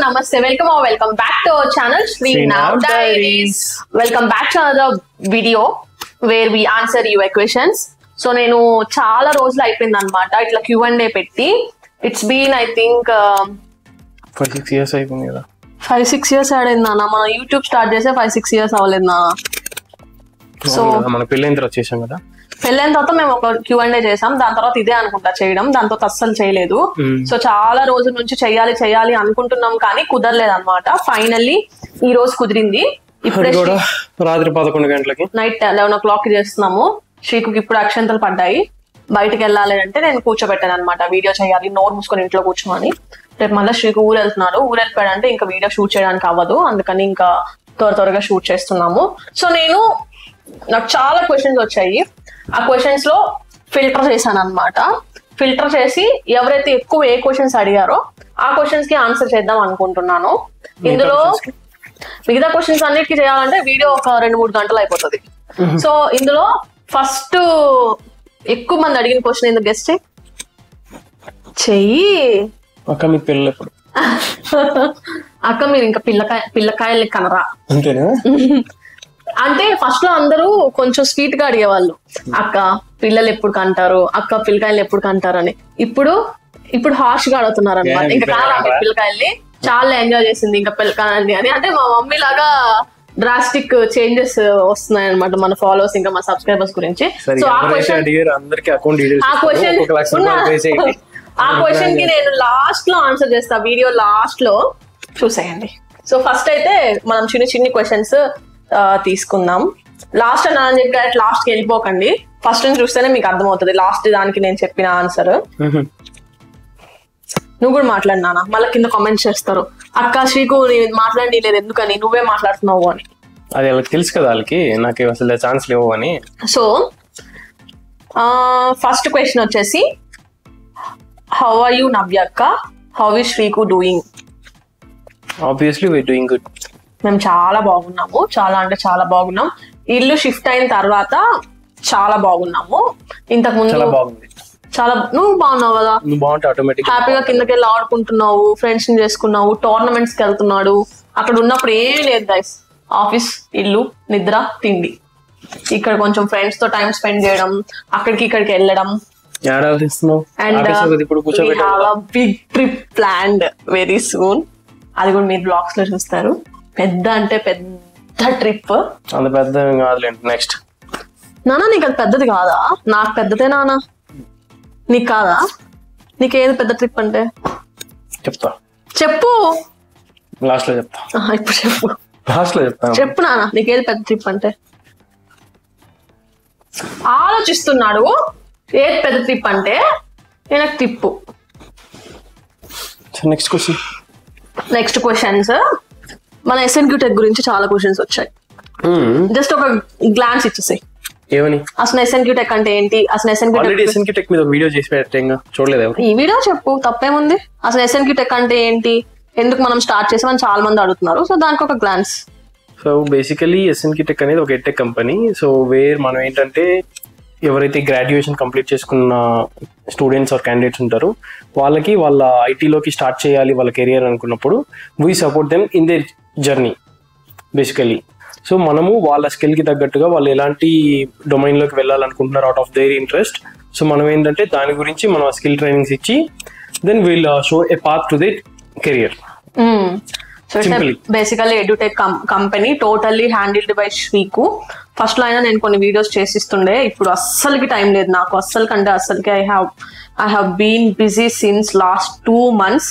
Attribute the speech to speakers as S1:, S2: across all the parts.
S1: namaste, welcome back to our channel Sri Now Diaries. Welcome back to another video where we answer your questions. So నేను చాలా రోజులు అయిపోయింది అన్నమాట ఇట్లా Q&A పెట్టి. It's been I think
S2: 5-6 years అయిపోయింది కదా.
S1: 5-6 years ఆడింది నాన్న. మన యూట్యూబ్ స్టార్ట్ చేసే 5-6 years అవ్వలేదు నాన్న. సో
S2: మన పెళ్ళైన తర్వాత చేసాం కదా.
S1: పెళ్ళైన తర్వాత మేము ఒక Q&A చేసాం. దాని తర్వాత ఇదే అనుకుంటా చేయడం, దాంతో అస్సలు చేయలేదు. సో చాలా రోజుల నుంచి చెయ్యాలి అనుకుంటున్నాం కానీ కుదరలేదు అనమాట. ఫైనల్లీ ఈ రోజు కుదిరింది. ఇప్పుడే
S2: రాత్రి 11 గంటలకి
S1: నైట్ 11 o'clock చేస్తున్నాము. శ్రీకుకి ఇప్పుడు అక్షంతలు పడ్డాయి. బయటకు వెళ్ళాలి అంటే నేను కూర్చోబెట్టాను అనమాట. వీడియో చేయాలి, నోరు మూసుకొని ఇంట్లో కూర్చోమని. రేపు మళ్ళీ శ్రీకు ఊరు వెళ్తున్నాడు. ఊరు వెళ్ళిపోయాడంటే ఇంకా వీడియో షూట్ చేయడానికి అవ్వదు. అందుకని ఇంకా త్వరగా షూట్ చేస్తున్నాము. సో నాకు చాలా క్వశ్చన్స్ వచ్చాయి. ఆ క్వశ్చన్స్ లో ఫిల్టర్ చేశాను అనమాట. ఫిల్టర్ చేసి ఎవరైతే ఎక్కువ ఏ క్వశ్చన్స్ అడిగారో ఆ క్వశ్చన్స్ కి ఆన్సర్ చేద్దాం అనుకుంటున్నాను. ఇందులో మిగతా క్వశ్చన్స్ అన్నిటికీ చేయాలంటే వీడియో ఒక 2-3 గంటలు అయిపోతుంది. సో ఇందులో ఫస్ట్ ఎక్కువ మంది అడిగిన క్వశ్చన్ ఎందుకు గెస్ట్ చెయ్యి
S2: అక్క మీ పిల్లలు ఎప్పుడు
S1: అక్క మీరు ఇంకా పిల్లకాయలు కనరా
S2: అంతేనా?
S1: అంటే ఫస్ట్ లో అందరూ కొంచెం స్వీట్ గా అడిగేవాళ్ళు, అక్క పిల్లలు ఎప్పుడు కంటారు, అక్క పిల్లకాయలు ఎప్పుడు కంటారు అని. ఇప్పుడు హార్ష్ గా అడుగుతున్నారు అనమాట. ఇంకా కాదా పిల్లకాయల్ని చాలా ఎంజాయ్ చేసింది ఇంకా పిల్లకాయల్ని అని. అంటే మా మమ్మీ లాగా డ్రాస్టిక్ చేంజెస్ వస్తున్నాయి అనమాట మన ఫాలోవర్స్ ఇంకా మా సబ్స్క్రైబర్స్ గురించి. సో ఆ క్వశ్చన్ కి నేను లాస్ట్ లో ఆన్సర్ చేస్తా, వీడియో లాస్ట్ లో చూసేయండి. సో ఫస్ట్ అయితే మనం చిన్ని క్వశ్చన్స్ తీసుకుందాం. లాస్ట్ అని చెప్పి లాస్ట్ కి వెళ్ళిపోకండి. ఫస్ట్ నుంచి చూస్తేనే మీకు అర్థమవుతుంది లాస్ట్ దానికి నేను చెప్పిన ఆన్సర్. నువ్వు కూడా మాట్లాడినా మళ్ళీ కింద కామెంట్స్ చేస్తారు, అక్క శ్రీకు మాట్లాడి లేదు ఎందుకని నువ్వే మాట్లాడుతున్నావు అని.
S2: అది వాళ్ళకి తెలుసు కదా, వాళ్ళకి నాకు అసలు ఛాన్స్ లేవు అని.
S1: సో ఫస్ట్ క్వశ్చన్ వచ్చేసి, హౌ ఆర్ యూ నవ్యక్క, how is Sreeku doing?
S2: Obviously we doing good.
S1: మేము చాలా బాగున్నాము, చాలా అంటే చాలా బాగున్నాం. ఇల్లు షిఫ్ట్ అయిన తర్వాత చాలా బాగున్నాము. ఇంతకు ముందు చాలా నువ్వు బాగున్నావు కదా, హ్యాపీగా కిందకి వెళ్ళి ఆడుకుంటున్నావు, ఫ్రెండ్స్ ని చేసుకున్నావు, టోర్నమెంట్స్ కి వెళ్తున్నాడు. అక్కడ ఉన్నప్పుడు ఏం లేదు గైస్, ఆఫీస్, ఇల్లు, నిద్ర, తిండి. ఇక్కడ కొంచెం ఫ్రెండ్స్ తో టైం స్పెండ్ చేయడం, ఇక్కడికి వెళ్ళడం. And big trip planned very soon. అది కూడా మీరు బ్లాగ్స్ లో చూస్తారు. పెద్ద అంటే పెద్ద ట్రిప్.
S2: అంత పెద్ద కాదులేండి. నెక్స్ట్
S1: నానా నీకు అది పెద్దది కాదా? నాకు పెద్దదే నానా, నీకు కాదా? నీకేది పెద్ద ట్రిప్ అంటే చెప్పు.
S2: లాస్ట్ లో చెప్తా.
S1: ఇప్పుడు చెప్పు.
S2: లాస్ట్ లో చెప్తా.
S1: చెప్పు నానా, నీకేది పెద్ద ట్రిప్ అంటే. ఆలోచిస్తున్నాడు ఏది పెద్ద ట్రిప్ అంటే. నేను ట్రిప్. నెక్స్ట్ క్వశ్చన్స్ మన SNQ టెక్ గురించి చాలా క్వశ్చన్స్ వచ్చాయి. జస్ట్ ఒక గ్లాన్స్ ఇచ్చేసాయి.
S2: ఏమని
S1: అసలు SNQ టెక్ అంటే ఏంటి, అసలు
S2: SNQ టెక్ మీద వీడియో చేసి పెట్టేంగా చూడలేదు.
S1: ఈ వీడియో చెప్పు, తప్పేముంది. అసలు SNQ టెక్ అంటే ఏంటి, ఎందుకు మనం స్టార్ట్ చేసామని చాలా మంది అడుగుతున్నారు. సో దానికి ఒక glance.
S2: So basically SNQ tech అనేది ఒక ఎడ్టెక్ కంపెనీ. సో వేర్ మనం ఏంటంటే ఎవరైతే గ్రాడ్యుయేషన్ కంప్లీట్ చేసుకున్న స్టూడెంట్స్ ఆర్ క్యాండిడేట్స్ ఉంటారో వాళ్ళకి వాళ్ళ ఐటీలోకి స్టార్ట్ చేయాలి వాళ్ళ కెరియర్ అనుకున్నప్పుడు we support them in their journey basically. So మనము వాళ్ళ స్కిల్కి తగ్గట్టుగా వాళ్ళు ఎలాంటి డొమైన్లోకి వెళ్ళాలనుకుంటున్నారు out of their interest. So మనం ఏంటంటే దాని గురించి మనం స్కిల్ ట్రైనింగ్స్ ఇచ్చి then will show a path to their career.
S1: Basically edutech company totally handled by Sreeku. First లో అయినా నేను కొన్ని వీడియోస్ చేసిస్తుండే, ఇప్పుడు అస్సలకి టైం లేదు నాకు. అస్సలకి I have been busy since last 2 months.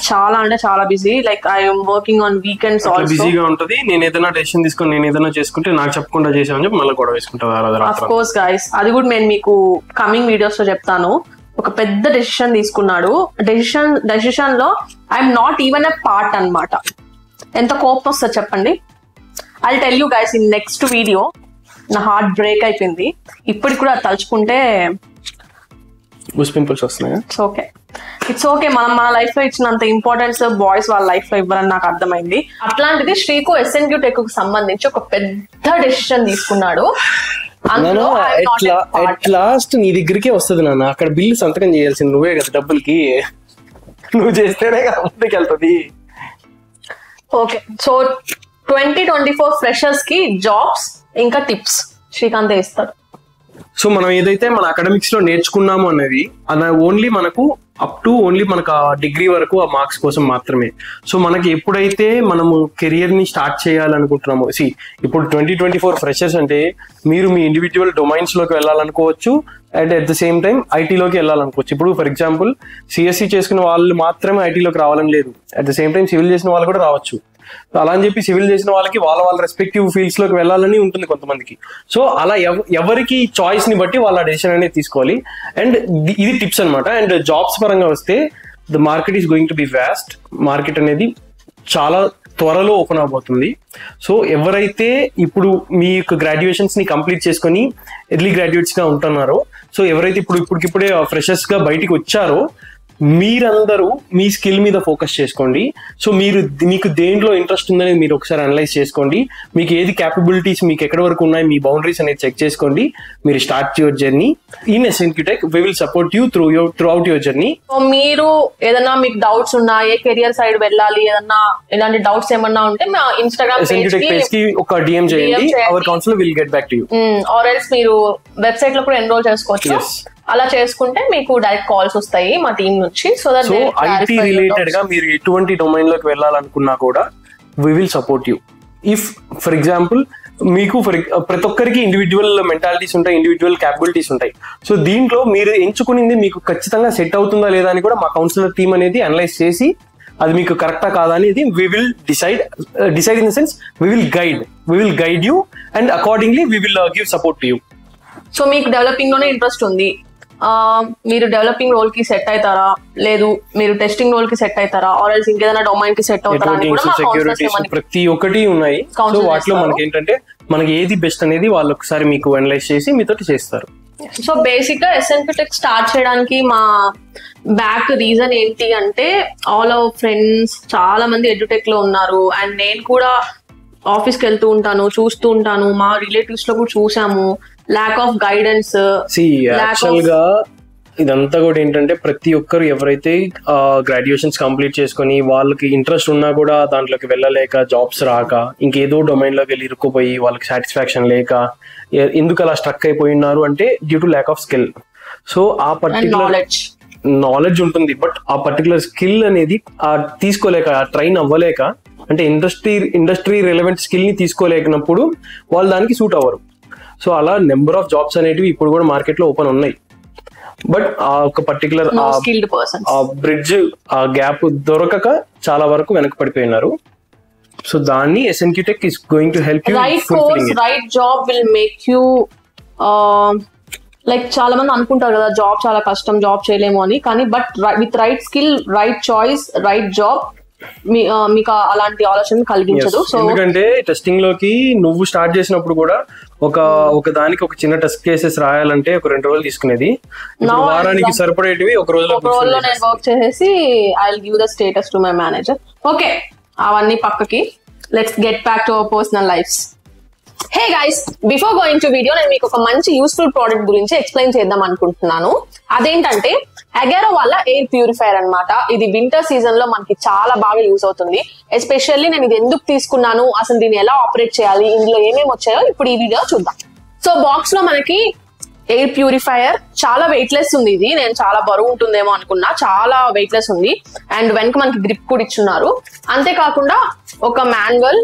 S1: చాలా అంటే చాలా busy. Like I'm working on weekends also.
S2: బిజీగా ఉంటది. నేను ఏదైనా డెసిషన్ తీసుకొని నేను ఏదైనా చేసుకుంటే నాకు చెప్పకుండా చేసామని చెప్పి మళ్ళీ గొడవ వేసుకుంటారు. ఆఫ్
S1: కోర్స్ గైస్, అది కూడా నేను మీకు కమింగ్ వీడియోస్ లో చెప్తాను. ఒక పెద్ద డెసిషన్ తీసుకున్నాడు. డెసిషన్ లో I'm not even a part అన్నమాట. ఎంత కోపం వస్తుంది చెప్పండి. I'll tell you guys in next video. నా హార్ట్ బ్రేక్ అయిపోయింది. ఇప్పటికి కూడా తలుచుకుంటే
S2: పింపుల్స్ వస్తున్నాయి.
S1: It's okay. మనం మన లైఫ్ లో ఇచ్చినంత ఇంపార్టెన్స్ బాయ్స్ వాళ్ళ లైఫ్ లో ఇవ్వరని నాకు అర్థమైంది. అట్లాంటిది శ్రీకు SNQ టెక్ కు సంబంధించి ఒక పెద్ద డెసిషన్ తీసుకున్నాడు.
S2: లాస్ట్ నీ దగ్గరికే వస్తుంది నాన్న. అక్కడ బిల్లు సంతకం చేయాల్సింది నువ్వే కదా, డబ్బులకి నువ్వు చేస్తేనే కదా ముందుకు వెళ్తుంది.
S1: ఓకే, సో 2024 ఫ్రెషర్స్ కి జాబ్స్ ఇంకా టిప్స్ శ్రీకాంత్ ఇస్తాడు.
S2: సో మనం ఏదైతే మన అకాడమిక్స్ లో నేర్చుకున్నాము అనేది ఓన్లీ మనకు అప్ టు ఓన్లీ మనకు ఆ డిగ్రీ వరకు ఆ మార్క్స్ కోసం మాత్రమే. సో మనకి ఎప్పుడైతే మనము కెరియర్ ని స్టార్ట్ చేయాలనుకుంటున్నామో, ఇప్పుడు 2024 ఫ్రెషర్స్ అంటే మీరు మీ ఇండివిజువల్ డొమైన్స్ లోకి వెళ్ళాలనుకోవచ్చు and at the same time ఐటీలోకి వెళ్ళాలనుకోవచ్చు. ఇప్పుడు ఫర్ ఎగ్జాంపుల్ సిఎస్సి చేసుకున్న వాళ్ళు మాత్రమే ఐటీలోకి రావాలని లేదు, at the same time civil చేసిన వాళ్ళు కూడా రావచ్చు. అలా అని చెప్పి సివిల్ చేసిన వాళ్ళకి వాళ్ళ రెస్పెక్టివ్ ఫీల్డ్స్ లోకి వెళ్ళాలని ఉంటుంది కొంతమందికి. సో అలా ఎవరికి చాయిస్ ని బట్టి వాళ్ళ డెసిషన్ అనేది తీసుకోవాలి. అండ్ ఇది టిప్స్ అనమాట. అండ్ జాబ్స్ పరంగా వస్తే the market is going to be vast. Market అనేది చాలా త్వరలో ఓపెన్ అవబోతుంది. సో ఎవరైతే ఇప్పుడు మీ యొక్క గ్రాడ్యుయేషన్స్ ని కంప్లీట్ చేసుకొని ఎర్లీ గ్రాడ్యుయేట్స్ గా ఉంటున్నారో, సో ఎవరైతే ఇప్పుడే ఫ్రెషర్స్ గా బయటికి వచ్చారో, మీరందరూ మీ స్కిల్ మీద ఫోకస్ చేసుకోండి. సో మీకు దేంట్లో ఇంట్రెస్ట్ ఉందనేది మీరు ఒకసారి అనలైజ్ చేసుకోండి. మీకు ఏది క్యాపబిలిటీస్ మీకు ఎక్కడి వరకు ఉన్నాయి, మీ బౌండరీస్ అనేది చెక్ చేసుకోండి. మీరు start your journey in SNQ Tech. We will support you throughout your journey.
S1: So మీరు ఏదన్నా మీకు డౌట్స్ ఉన్నా, ఏ కెరియర్ సైడ్ వెళ్ళాలి, ఏదన్నా ఇలాంటి డౌట్స్ ఏమన్నా ఉంటే మా ఇన్స్టాగ్రామ్
S2: SNQ Tech పేజ్ కి ఒక DM చేయండి. Our counsellor will get back to you.
S1: Or else మీరు వెబ్సైట్ లో కూడా ఎన్రోల్ చేసుకోవచ్చు. అలా చేసుకుంటే మీకు డైరెక్ట్ కాల్స్ వస్తాయి మా టీమ్ నుంచి. సో
S2: ఐటీ రిలేటెడ్ గా మీరు ఎటువంటి డొమైన్ లోకి వెళ్ళాలనుకున్నా కూడా we will support you. If for example మీకు ప్రతి ఒక్కరికి ఇండివిజువల్ మెంటాలిటీస్ ఉంటాయి, ఇండివిజువల్ క్యాపబిలిటీస్ ఉంటాయి. సో దీంట్లో మీరు ఎంచుకునింది మీకు ఖచ్చితంగా సెట్ అవుతుందా లేదా అని కూడా మా కౌన్సిలర్ టీమ్ అనేది అనలైజ్ చేసి అది మీకు కరెక్టా కాదా అనేది we will decide in the sense we will guide you and accordingly we will give support to you.
S1: So మీకు డెవలపింగ్ లోనే ఇంట్రెస్ట్ ఉంది, మీరు డెవలపింగ్ రోల్ కి సెట్ అవుతారా, లేదు మీరు టెస్టింగ్ రోల్ కి సెట్ అవుతారా, ఆర్ ఎల్స్ ఇంకేదైనా డొమైన్ కి సెట్ అవుతారా,
S2: ప్రతి ఒక్కటి ఉన్నాయి. సో వాటిలో మనకి ఏంటంటే మనకి ఏది బెస్ట్ అనేది వాళ్ళు ఒకసారి మీకు అనలైజ్ చేసి మీతో చేస్తారు.
S1: సో బేసిక్ గా SNQ Tech స్టార్ట్ చేయడానికి మా బ్యాక్ రీజన్ ఏంటి అంటే, ఆల్ అవర్ ఫ్రెండ్స్ చాలా మంది ఎడ్యుటెక్ లో ఉన్నారు. అండ్ నేను కూడా ఆఫీస్కి వెళ్తూ ఉంటాను, చూస్తూ ఉంటాను, మా రిలేటివ్స్ లో కూడా చూసాము ల్యాక్ ఆఫ్ గైడెన్స్.
S2: యాక్చువల్ గా ఇదంతా కూడా ఏంటంటే ప్రతి ఒక్కరు ఎవరైతే గ్రాడ్యుయేషన్స్ కంప్లీట్ చేసుకొని వాళ్ళకి ఇంట్రెస్ట్ ఉన్నా కూడా దాంట్లోకి వెళ్ళలేక, జాబ్స్ రాక, ఇంకేదో డొమైన్ లోకి వెళ్ళి ఇరుక్కుపోయి వాళ్ళకి సాటిస్ఫాక్షన్ లేక ఎందుకు అలా స్ట్రక్ అయిపోయినారు అంటే due to lack of skill. So ఆ పర్టికులర్ నాలెడ్జ్ ఉంటుంది, బట్ ఆ పర్టికులర్ స్కిల్ అనేది తీసుకోలేక, ట్రైన్ అవ్వలేక, అంటే ఇండస్ట్రీ రిలవెంట్ స్కిల్ ని తీసుకోలేకనప్పుడు వాళ్ళు దానికి సూట్ అవ్వరు. సో అలా నెంబర్ ఆఫ్ జాబ్స్ అనేటివి ఇప్పుడు కూడా మార్కెట్ లో ఓపెన్ ఉన్నాయి. బట్ ఆ ఒక పర్టికులర్ ఆ బ్రిడ్జ్, ఆ గ్యాప్ దొరకక చాలా వరకు వెనక పడిపోయినారు. సో దాన్ని SNQ Tech is going to help you.
S1: Right course, right job will make you like చాలా మంది అనుకుంటారు కదా జాబ్ చాలా కష్టం, జాబ్ చేయలేము అని. కానీ but with right skill, right choice, right job మీకు అలాంటి ఆలోచన కలిగించదు. సో
S2: ఎందుకంటే టెస్టింగ్ లోకి నువ్వు స్టార్ట్ చేసినప్పుడు కూడా ఒక దానికి ఒక చిన్న టెస్ట్ కేసెస్ రాయాలంటే ఒక 2 రోజులు తీసుకునేది. వారానికి సరిపడేటివి ఒక రోజులో
S1: నేను వర్క్ చేసేసి I will give the status to my manager. Okay, అవన్నీ పక్కకి. Let's get back to our personal lifes. Hey guys, before going to video నేను మీకు ఒక మంచి యూస్ఫుల్ ప్రోడక్ట్ గురించి ఎక్స్ప్లెయిన్ చేద్దాం అనుకుంటున్నాను. అదేంటంటే అగేరో వాళ్ళ ఎయిర్ ప్యూరిఫైయర్ అన్నమాట. ఇది వింటర్ సీజన్ లో మనకి చాలా బాగా యూస్ అవుతుంది. ఎస్పెషల్లీ నేను ఇది ఎందుకు తీసుకున్నాను, అసలు దీన్ని ఎలా ఆపరేట్ చేయాలి, ఇందులో ఏమేమి వచ్చాయో ఇప్పుడు ఈ వీడియో చూద్దాం. సో బాక్స్ లో మనకి ఎయిర్ ప్యూరిఫైయర్ చాలా వెయిట్లెస్ ఉంది. ఇది నేను చాలా బరువు ఉంటుందేమో అనుకున్నా, చాలా వెయిట్లెస్ ఉంది. అండ్ వెనక మనకి గ్రిప్ కూడా ఇచ్చున్నారు. అంతేకాకుండా ఒక మాన్యువల్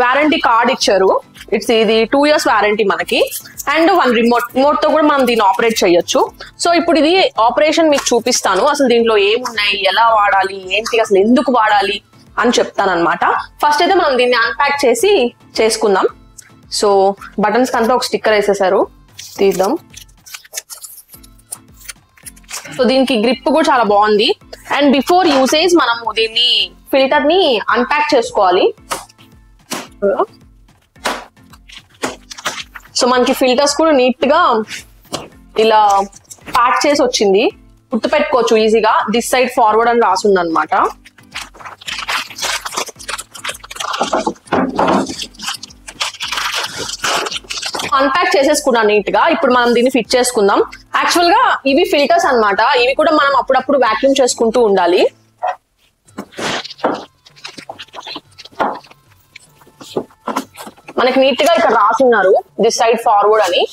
S1: వారంటీ కార్డ్ ఇచ్చారు. ఇది 2 years వారంటీ మనకి. అండ్ 1 రిమోట్ తో కూడా మనం దీన్ని ఆపరేట్ చేయొచ్చు. సో ఇప్పుడు ఇది ఆపరేషన్ మీకు చూపిస్తాను. అసలు దీంట్లో ఏమున్నాయి, ఎలా వాడాలి, ఏంటి, అసలు ఎందుకు వాడాలి అని చెప్తాను అనమాట. ఫస్ట్ అయితే మనం దీన్ని అన్ప్యాక్ చేసి చేసుకుందాం. సో బటన్స్ కంతా ఒక స్టిక్కర్ వేసేసారు, తీద్దాం. సో దీనికి గ్రిప్ కూడా చాలా బాగుంది. అండ్ బిఫోర్ యూసేజ్ మనము దీన్ని ఫిల్టర్ ని అన్ప్యాక్ చేసుకోవాలి. సో మనకి ఫిల్టర్స్ కూడా నీట్ గా ఇలా ప్యాక్ చేసి వచ్చింది, గుర్తు పెట్టుకోవచ్చు ఈజీగా. దిస్ సైడ్ ఫార్వర్డ్ అని రాసింది అనమాట. అన్ప్యాక్ చేసేసుకున్నాం నీట్ గా. ఇప్పుడు మనం దీన్ని ఫిట్ చేసుకుందాం. యాక్చువల్ గా ఇవి ఫిల్టర్స్ అన్నమాట. ఇవి కూడా మనం అప్పుడప్పుడు వాక్యూమ్ చేసుకుంటూ ఉండాలి. మనకి నీట్ గా ఇక్కడ రాసున్నారు దిస్ సైడ్ ఫార్వర్డ్ అని.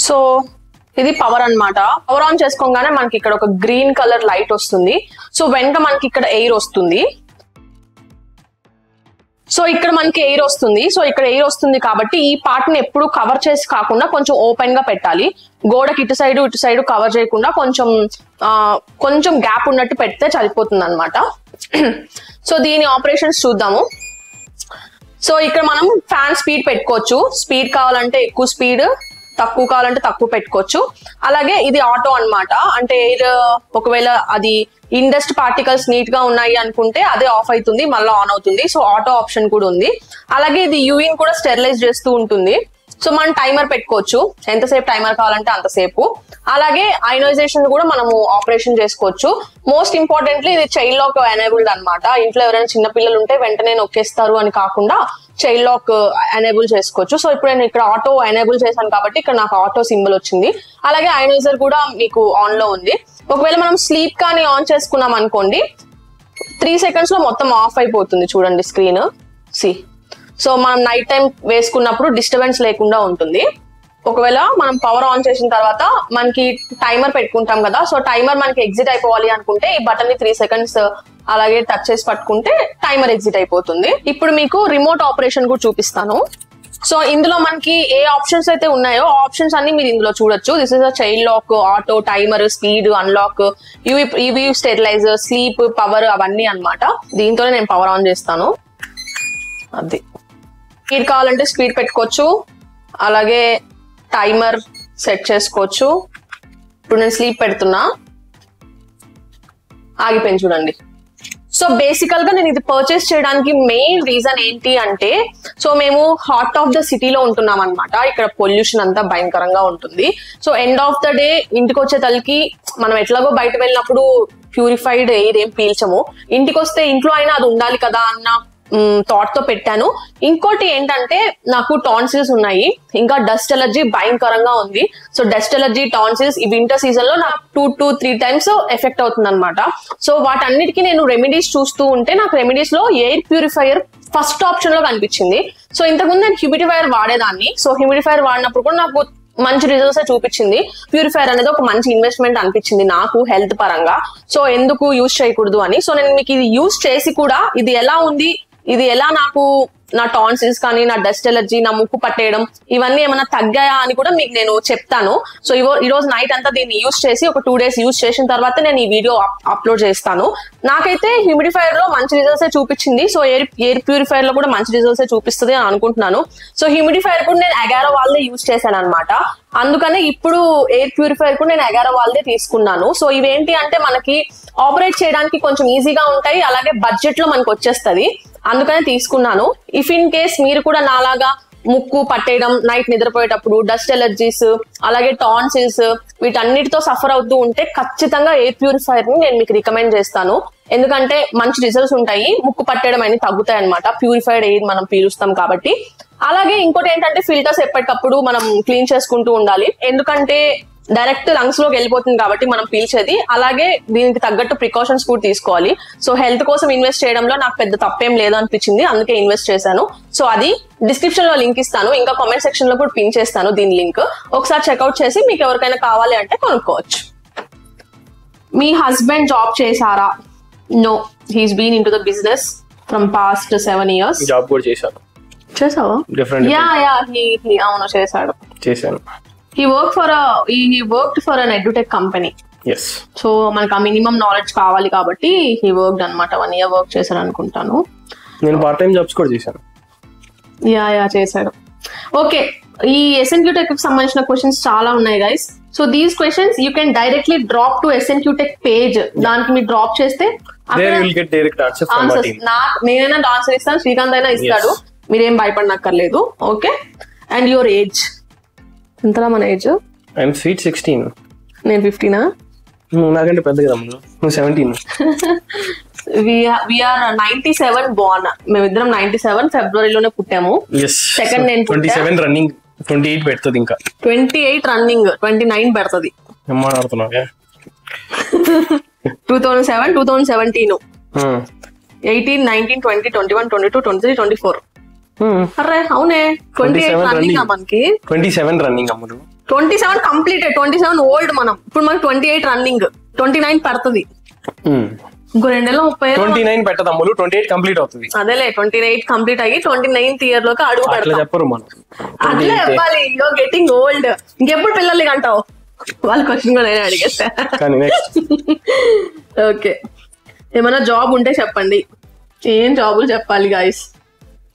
S1: సో ఇది పవర్ అన్నమాట. పవర్ ఆన్ చేసుకోగానే మనకి ఇక్కడ ఒక గ్రీన్ కలర్ లైట్ వస్తుంది. సో వెనక మనకి ఇక్కడ ఎయిర్ వస్తుంది. సో ఇక్కడ మనకి ఎయిర్ వస్తుంది. సో ఇక్కడ ఎయిర్ వస్తుంది కాబట్టి ఈ పార్ట్ ని ఎప్పుడు కవర్ చేసి కాకుండా కొంచెం ఓపెన్ గా పెట్టాలి. గోడకి ఇటు సైడ్ కవర్ చేయకుండా కొంచెం గ్యాప్ ఉన్నట్టు పెడితే సరిపోతుంది అనమాట. సో దీని ఆపరేషన్స్ చూద్దాము. సో ఇక్కడ మనం ఫ్యాన్ స్పీడ్ పెట్టుకోవచ్చు. స్పీడ్ కావాలంటే ఎక్కువ స్పీడ్, తక్కువ కావాలంటే తక్కువ పెట్టుకోవచ్చు. అలాగే ఇది ఆటో అన్నమాట. అంటే ఎయిర్ ఒకవేళ అది ఇండస్ట్ పార్టికల్స్ నీట్ గా ఉన్నాయి అనుకుంటే అదే ఆఫ్ అవుతుంది, మళ్ళీ ఆన్ అవుతుంది. సో ఆటో ఆప్షన్ కూడా ఉంది. అలాగే ఇది యూవిన్ కూడా స్టెరిలైజ్ చేస్తూ ఉంటుంది. సో మనం టైమర్ పెట్టుకోవచ్చు, ఎంతసేపు టైమర్ కావాలంటే అంతసేపు. అలాగే అయనైజేషన్ కూడా మనము ఆపరేషన్ చేసుకోవచ్చు. మోస్ట్ ఇంపార్టెంట్లీ ఇది చైల్డ్ లాక్ ఎనేబుల్డ్ అనమాట. ఇంట్లో ఎవరైనా చిన్న పిల్లలు ఉంటే వెంటనే నొక్కేస్తారు అని కాకుండా చైల్డ్ లాక్ ఎనేబుల్ చేసుకోవచ్చు. సో ఇప్పుడు నేను ఇక్కడ ఆటో ఎనేబుల్ చేశాను కాబట్టి ఇక్కడ నాకు ఆటో సింబల్ వచ్చింది. అలాగే అయనైజర్ కూడా మీకు ఆన్ లో ఉంది. ఒకవేళ మనం స్లీప్ కానీ ఆన్ చేసుకున్నాం అనుకోండి 3 seconds లో మొత్తం ఆఫ్ అయిపోతుంది. చూడండి స్క్రీన్ సి. సో మనం నైట్ టైం వేసుకున్నప్పుడు డిస్టర్బెన్స్ లేకుండా ఉంటుంది. ఒకవేళ మనం పవర్ ఆన్ చేసిన తర్వాత మనకి టైమర్ పెట్టుకుంటాం కదా. సో టైమర్ మనకి ఎగ్జిట్ అయిపోవాలి అనుకుంటే ఈ బటన్ ని 3 seconds అలాగే టచ్ చేసి పట్టుకుంటే టైమర్ ఎగ్జిట్ అయిపోతుంది. ఇప్పుడు మీకు రిమోట్ ఆపరేషన్ కూడా చూపిస్తాను. సో ఇందులో మనకి ఏ ఆప్షన్స్ అయితే ఉన్నాయో ఆ ఆప్షన్స్ అన్ని మీరు ఇందులో చూడొచ్చు. This is a child lock, auto, timer, speed, unlock, UV steriliser, sleep, power అవన్నీ అన్నమాట. దీంతోనే నేను పవర్ ఆన్ చేస్తాను. అది స్పీడ్ కావాలంటే స్పీడ్ పెట్టుకోవచ్చు. అలాగే టైమర్ సెట్ చేసుకోవచ్చు. ఇప్పుడు నేను స్లీప్ పెడుతున్నా, ఆగిపోయింది చూడండి. సో బేసికల్ గా నేను ఇది పర్చేస్ చేయడానికి మెయిన్ రీజన్ ఏంటి అంటే, సో మేము హార్ట్ ఆఫ్ ద సిటీలో ఉంటున్నాం అనమాట. ఇక్కడ పొల్యూషన్ అంతా భయంకరంగా ఉంటుంది. So end of the day ఇంటికి వచ్చే తలకి మనం ఎట్లాగో బయట వెళ్ళినప్పుడు ప్యూరిఫైడ్ ఎయిర్ ఏం పీల్చము. ఇంటికి వస్తే ఇంట్లో అయినా అది ఉండాలి కదా అన్న థాట్ తో పెట్టాను. ఇంకోటి ఏంటంటే నాకు టాన్సిల్స్ ఉన్నాయి, ఇంకా డస్ట్ ఎలర్జీ భయంకరంగా ఉంది. సో డస్ట్ ఎలర్జీ, టాన్సిల్స్ ఈ వింటర్ సీజన్ లో నాకు 2 to 3 times ఎఫెక్ట్ అవుతుంది అనమాట. సో వాటన్నిటికీ నేను రెమెడీస్ చూస్తూ ఉంటే నాకు రెమెడీస్ లో ఎయిర్ ప్యూరిఫైయర్ ఫస్ట్ ఆప్షన్ లో కనిపించింది. సో ఇంతకుముందు నేను హ్యూమిడిఫైయర్ వాడేదాన్ని. సో హ్యూమిడిఫైయర్ వాడినప్పుడు కూడా నాకు మంచి రిజల్ట్స్ చూపించింది. ప్యూరిఫైయర్ అనేది ఒక మంచి ఇన్వెస్ట్మెంట్ అనిపించింది నాకు హెల్త్ పరంగా. సో ఎందుకు యూజ్ చేయకూడదు అని. సో నేను మీకు ఇది యూజ్ చేసి కూడా ఇది ఎలా ఉంది, ఇది ఎలా నాకు నా టాన్సిల్స్ కానీ, నా డస్ట్ ఎలర్జీ, నా ముక్కు పట్టేయడం ఇవన్నీ ఏమైనా తగ్గాయా అని కూడా మీకు నేను చెప్తాను. సో ఈ రోజు నైట్ అంతా దీన్ని యూజ్ చేసి ఒక 2 days యూజ్ చేసిన తర్వాత నేను ఈ వీడియో అప్లోడ్ చేస్తాను. నాకైతే హ్యూమిడిఫైయర్ లో మంచి రిజల్ట్స్ చూపించింది. సో ఎయిర్ ప్యూరిఫైయర్ లో కూడా మంచి రిజల్ట్స్ చూపిస్తుంది అని అనుకుంటున్నాను. సో హ్యూమిడిఫైయర్ కూడా నేను అగారో వాళ్ళదే యూజ్ చేశాను అనమాట. అందుకనే ఇప్పుడు ఎయిర్ ప్యూరిఫైయర్ కూడా నేను అగారో వాళ్ళదే తీసుకున్నాను. సో ఇవేంటి అంటే మనకి ఆపరేట్ చేయడానికి కొంచెం ఈజీగా ఉంటాయి, అలాగే బడ్జెట్ లో మనకు వచ్చేస్తుంది. అందుకనే తీసుకున్నాను. ఇఫ్ ఇన్ కేస్ మీరు కూడా నాలాగా ముక్కు పట్టేయడం, నైట్ నిద్రపోయేటప్పుడు డస్ట్ ఎలర్జీస్, అలాగే టాన్సిల్స్ వీటన్నిటితో సఫర్ అవుతూ ఉంటే ఖచ్చితంగా ఎయిర్ ప్యూరిఫైయర్ ని నేను మీకు రికమెండ్ చేస్తాను. ఎందుకంటే మంచి రిజల్ట్స్ ఉంటాయి, ముక్కు పట్టేయడం అన్ని తగ్గుతాయి అనమాట. ప్యూరిఫైడ్ ఎయిర్ మనం పీలుస్తాం కాబట్టి. అలాగే ఇంకోటి ఏంటంటే ఫిల్టర్స్ ఎప్పటికప్పుడు మనం క్లీన్ చేసుకుంటూ ఉండాలి. ఎందుకంటే డైరెక్ట్ లంగ్స్ లోకి వెళ్ళిపోతుంది కాబట్టి మనం పీల్చేది. అలాగే దీనికి తగ్గట్టు ప్రికాషన్స్ కూడా తీసుకోవాలి. సో హెల్త్ కోసం ఇన్వెస్ట్ చేయడంలో నాకు పెద్ద తప్పేం లేదు అనిపించింది, అందుకే ఇన్వెస్ట్ చేశాను. సో అది డిస్క్రిప్షన్ లో లింక్ ఇస్తాను, ఇంకా కామెంట్ సెక్షన్ లో కూడా పిన్ చేస్తాను దీని లింక్. ఒకసారి చెక్అవుట్ చేసి మీకు ఎవరికైనా కావాలి అంటే కొనుక్కోవచ్చు. మీ హస్బెండ్ జాబ్ చేశారా? No, he's been in to the business from past 7 years.
S2: Job కూడా చేశాను.
S1: చేసావా? అవును చేశాను. He worked for an edutech company.
S2: Yes.
S1: So మనకు ఆ మినిమం నాలెడ్జ్ కావాలి కాబట్టి he worked అన్నమాట. 1 year వర్క్ చేశాడు అనుకుంటాను.
S2: నేను పార్ట్ టైం జాబ్స్ కూడా చేశాను.
S1: చేశాడు. ఓకే, ఈ SNQ Tech కి సంబంధించిన క్వశ్చన్స్ చాలా ఉన్నాయి guys. So these questions you can directly drop to SNQ Tech page. దానికి మీరు డ్రాప్ చేస్తే నేనైనా ఆన్సర్ ఇస్తాను, శ్రీకాంత్ అయినా ఇస్తాడు. మీరేం భయపడనక్కర్లేదు. ఓకే, అండ్ యువర్ ఏజ్ ఎంతలా? మన ఏజ్
S2: ఐఎమ్ స్వీట్ 16.
S1: నేను 15.
S2: నాకంటే పెద్ద కదా, నువ్వు 17.
S1: We're 97 born. మేమిద్దరం 97 ఫిబ్రవరిలోనే పుట్టాము. సెకండ్ నేను
S2: 27 రన్నింగ్, 28 పెడుతుంది, ఇంకా
S1: 28 రన్నింగ్, 29 పెడుతుంది.
S2: ఏం మాట్లాడుతున్నావు
S1: 2007, 2017, 18, 19, 20, 21, 22, 23, 24. అరే అవునే 28 రన్నింగ్ మనకి.
S2: 27 రన్నింగ్ అమ్ముడు.
S1: 27 కంప్లీటెడ్, 27 ఓల్డ్ మనం. ఇప్పుడు మనకి 28 రన్నింగ్, 29 పడుతుంది. ఇంకో 2 నెలలు 30.
S2: 29 పెట్టదు అమ్ములు, 28 కంప్లీట్ అవుతుంది.
S1: అదేలే 28 కంప్లీట్ అయ్యి 29th ఇయర్ లోకి అడుగు పెడతాం.
S2: చెప్పరు మనం,
S1: అట్లే చెప్పాలి. యో గెటింగ్ ఓల్డ్. ఇంకెప్పుడు పిల్లల్ని అంటావు? వాళ్ళ క్వశ్చన్ కూడా నేను అడిగేస్తా. ఓకే, ఏమైనా జాబ్ ఉంటే చెప్పండి. ఏం జాబులు చెప్పాలి guys?